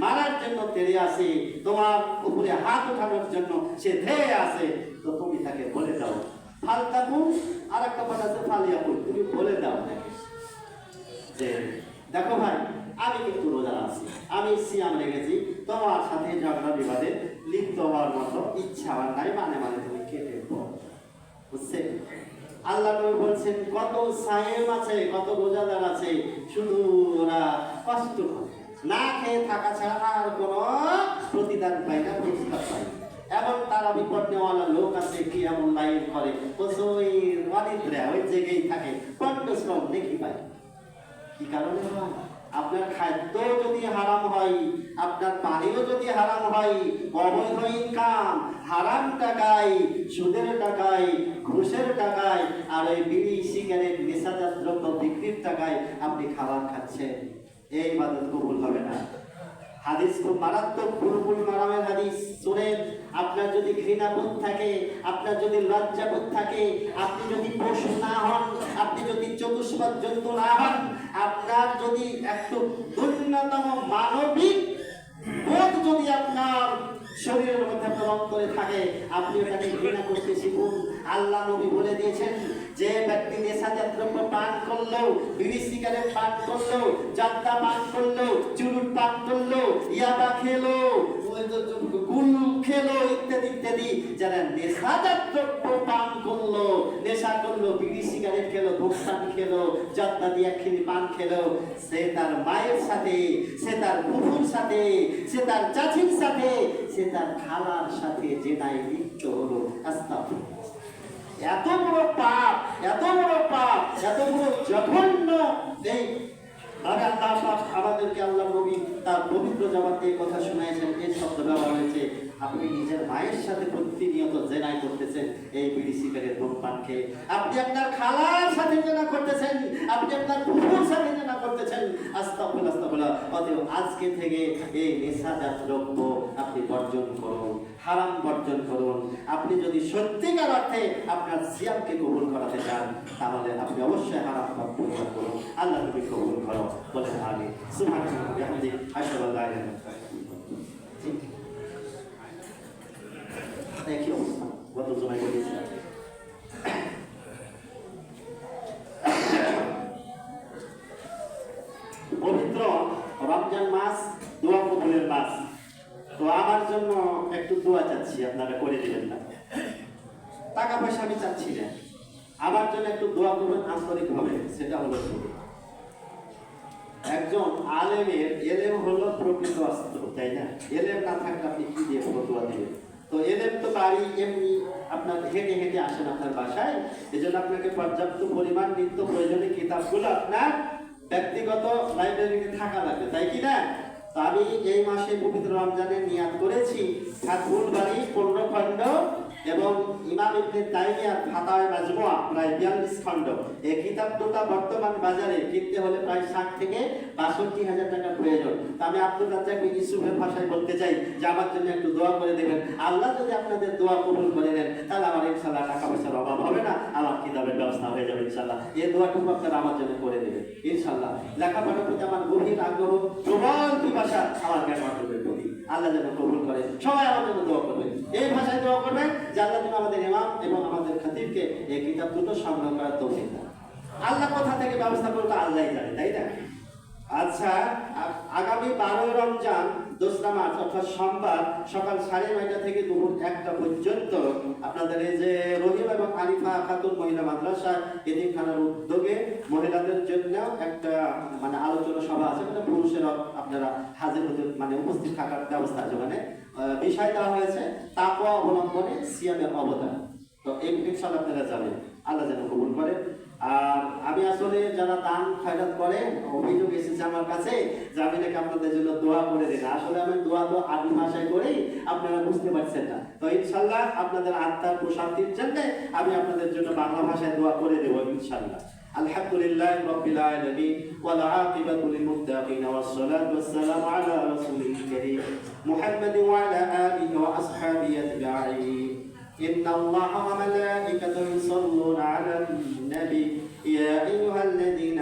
মারার জন্য তেড়ে আসে, তোমার উপরে হাত ওঠানোর জন্য সে ধেয়ে আসে, তো তুমি তাকে বলে দাও ফালতাকু, আর একটা কথা আছে ফালিয়াকুল, তুমি বলে দাও যে দেখো ভাই, আমি কিন্তু রোজা আছি, আমি সিয়াম রেখেছি, তোমার সাথে ঝগড়া বিবাদে লিপ্ত হওয়ার মতো ইচ্ছা আমার নাই, মানে মানে তুমি কেটে পড়ো। বুঝছে? আল্লাহ নবী বলছেন, কত সায়েম আছে, কত রোজাদার আছে, শুধু ওরা কষ্ট করে না খেয়ে থাকা ছাড়া আর কোনো প্রতিদান পায় না, পুরস্কার পায় না। এবং তারা বিপদ নেওয়ালা লোক আছে, কি এমন লাইন করে, ওই অনিদ্রা ওই জেগেই থাকে, পণ্ডশ্রম নেকি পায়। কি কারণে হয়? আপনার খাদ্য যদি হারাম হয়, আপনার পানিও যদি হারাম হয়, অবৈধ ইনকাম, হারাম টাকায়, সুদের টাকায়, ঘুষের টাকায়, আর ওই বিড়ি সিগারেট নেশাজাত দ্রব্য বিক্রির টাকায় আপনি খাবার খাচ্ছেন, এই ইবাদত কবুল হবে না। হাদিস খুব মারাত্মক, বুলবুল মারামের হাদিস শুনেন। আপনার যদি ঘৃণাবোধ থাকে, আপনার যদি লজ্জাবোধ থাকে, আপনি যদি পশু না হন, আপনি যদি চতুষ্পদ জন্তু না হন, আপনার যদি একটু ন্যূনতম মানবিক বোধ যদি আপনার শরীরের মধ্যে আপনার অন্তরে থাকে, আপনি ওটাকে ঘৃণা করতে শিখুন। আল্লাহ নবী বলে দিয়েছেন যে যে ব্যক্তি নেশাজাত দ্রব্য পান করলো, বিড়ি সিগারেট পান করলো, জার্দা পান করলো, চুরুট পান করলো, ইয়াবা খেলো, গুল খেলো, ইত্যাদি ইত্যাদি, যারা নেশাজাত দ্রব্য পান করলো, নেশা করলো, বিড়ি সিগারেট খেলো, ধূমপান খেলো, জার্দা দিয়া পান খেলো, সে তার মায়ের সাথে, সে তার ফুফুর সাথে, সে তার চাচির সাথে, সে তার খালার সাথে জেনায় লিপ্ত হলো। আস্তাগফিরুল্লাহ। এত বড় পাপ, এত বড় পাপ, এত বড় জঘন্য। এই আরে আল্লাহ পাক আমাদেরকে, আল্লাহ নবী তার পবিত্র জবানে কথা শুনাইছেন, এই শব্দ ব্যবহার হয়েছে, আপনি নিজের মায়ের সাথে প্রতিনিয়ত জেনাই করতেছেন এই বিড়ি সিগারেট ধূমপান খেয়ে, আপনি আপনার খালার সাথে জেনা করতেছেন, আপনি আপনার ফুফুর সাথে জেনা করতেছেন। আস্তাগফিরুল্লাহ, আস্তাগফিরুল্লাহ। অতএব আজকে থেকে এই নেশাজাত দ্রব্য আপনি বর্জন করুন, হারাম বর্জন করুন। আপনি যদি সত্যিকার অর্থে আপনার সিয়ামকে কবুল করাতে চান, তাহলে আপনি অবশ্যই হারাম পরিহার করুন। আল্লাহ তুমি কবুল করো, বলেন আমিন। সুবহানাল্লাহি ওয়া বিহামদিহি, আশহাদু আল্লা ইলাহা ইল্লাল্লাহ। একই অবস্থা গত জমায় বলেছিলাম। পবিত্র রমজান মাস দোয়া কবুলের মাস। তো আমার জন্য একটু দোয়া চাচ্ছি, আপনারা করে দিবেন না, টাকা পয়সা আমি চাচ্ছি না, আমার জন্য একটু দোয়া করবেন আন্তরিকভাবে। সেটা হলো একজন আলেমের এলেম হলো প্রকৃত অস্ত্র, তাই না? এলেম না থাকলে আপনি কি দিয়ে ফতোয়া দিবেন? তো এলেম তো বাড়ি এমনি আপনার হেঁটে হেঁটে আসেন আপনার বাসায়, এজন্য আপনাকে পর্যাপ্ত পরিমাণ নিত্য প্রয়োজনীয় কিতাবগুলো আপনার ব্যক্তিগত লাইব্রেরিতে থাকা লাগবে, তাই কি না? তো আমি এই মাসে পবিত্র রমজানে নিয়াত করেছি ফাতহুল বারী 15 খণ্ড এবং ইমাম ইবনে তাইমিয়ার ফাতাওয়া মাজমুআ প্রায় 42 খণ্ড। এই কিতাব দুটো বর্তমান বাজারে কিনতে হলে প্রায় 60 থেকে 62,000 টাকা প্রয়োজন। তো আমি আব্দুল রাজ্জাক বিন ইউসুফের ভাষায় বলতে চাই যে আমার জন্য একটু দোয়া করে দেবেন। আল্লাহ যদি আপনাদের দোয়া কবুল করে নেন, তাহলে আমার ইনশাআল্লাহ টাকা পয়সার অভাব হবে না, আমার কিতাবের ব্যবস্থা হয়ে যাবে ইনশাআল্লাহ। এই দোয়াটুকু আপনারা আমার জন্য করে দেবেন ইনশাআল্লাহ। লেখাপড়ার প্রতি আমার গভীর আগ্রহ, প্রবল পিপাসা আমার জ্ঞান অর্জনের প্রতি। আল্লাহ যেন কবুল করে। সবাই আমার জন্য দোয়া করবেন, এই ভাষায় দোয়া করবেন যে আল্লাহ যেন আমাদের ইমাম এবং আমাদের খাতিবকে এই কিতাব দুটো সংগ্রহ করার তৌফিক দেন। আল্লাহ কোথা থেকে ব্যবস্থা করবে আল্লাহই জানে, তাই না? আচ্ছা, আগামী 12 রমজান 2 মার্চ অর্থাৎ সোমবার সকাল 9:30 থেকে দুপুর 1টা পর্যন্ত আপনাদের এই যে রহিম এবং আরিফা খাতুন মহিলা মাদ্রাসা এতিমখানার উদ্যোগে মহিলাদের জন্য একটা মানে আলোচনা সভা আছে, মানে পুরুষেরা আপনারা হাজির হতে মানে উপস্থিত থাকার ব্যবস্থা আছে। মানে বিষয় দেওয়া হয়েছে তাকওয়া অবলম্বনে সিয়ামের অবদান। তো এই ইনশাআল্লাহ আপনারা জানেন, আল্লাহ যেন কবুল করে। আর আমি আসলে যারা দান খয়রাত করে অভিযোগ এসেছে আমার কাছে যে আমি নাকি আপনাদের জন্য দোয়া করে দিই না। আসলে আমি দোয়া তো আরবি ভাষায় করেই, আপনারা বুঝতে পারছেন না। তো ইনশাআল্লাহ আপনাদের আত্মার প্রশান্তির জন্য আমি আপনাদের জন্য বাংলা ভাষায় দোয়া করে দেব ইনশাআল্লাহ। আলহামদুলিল্লাহি রাব্বিল আলামিন ওয়াল আকিবাতু লিল মুত্তাকিন ওয়াস সালাতু ওয়াস সালামু আলা রাসূলিল কারীম মুহাম্মাদিন ওয়া আলা আলিহি ওয়া আসহাবিহি আজমাইন। إن الله وملائكته يصلون على النبي يا أيها الذين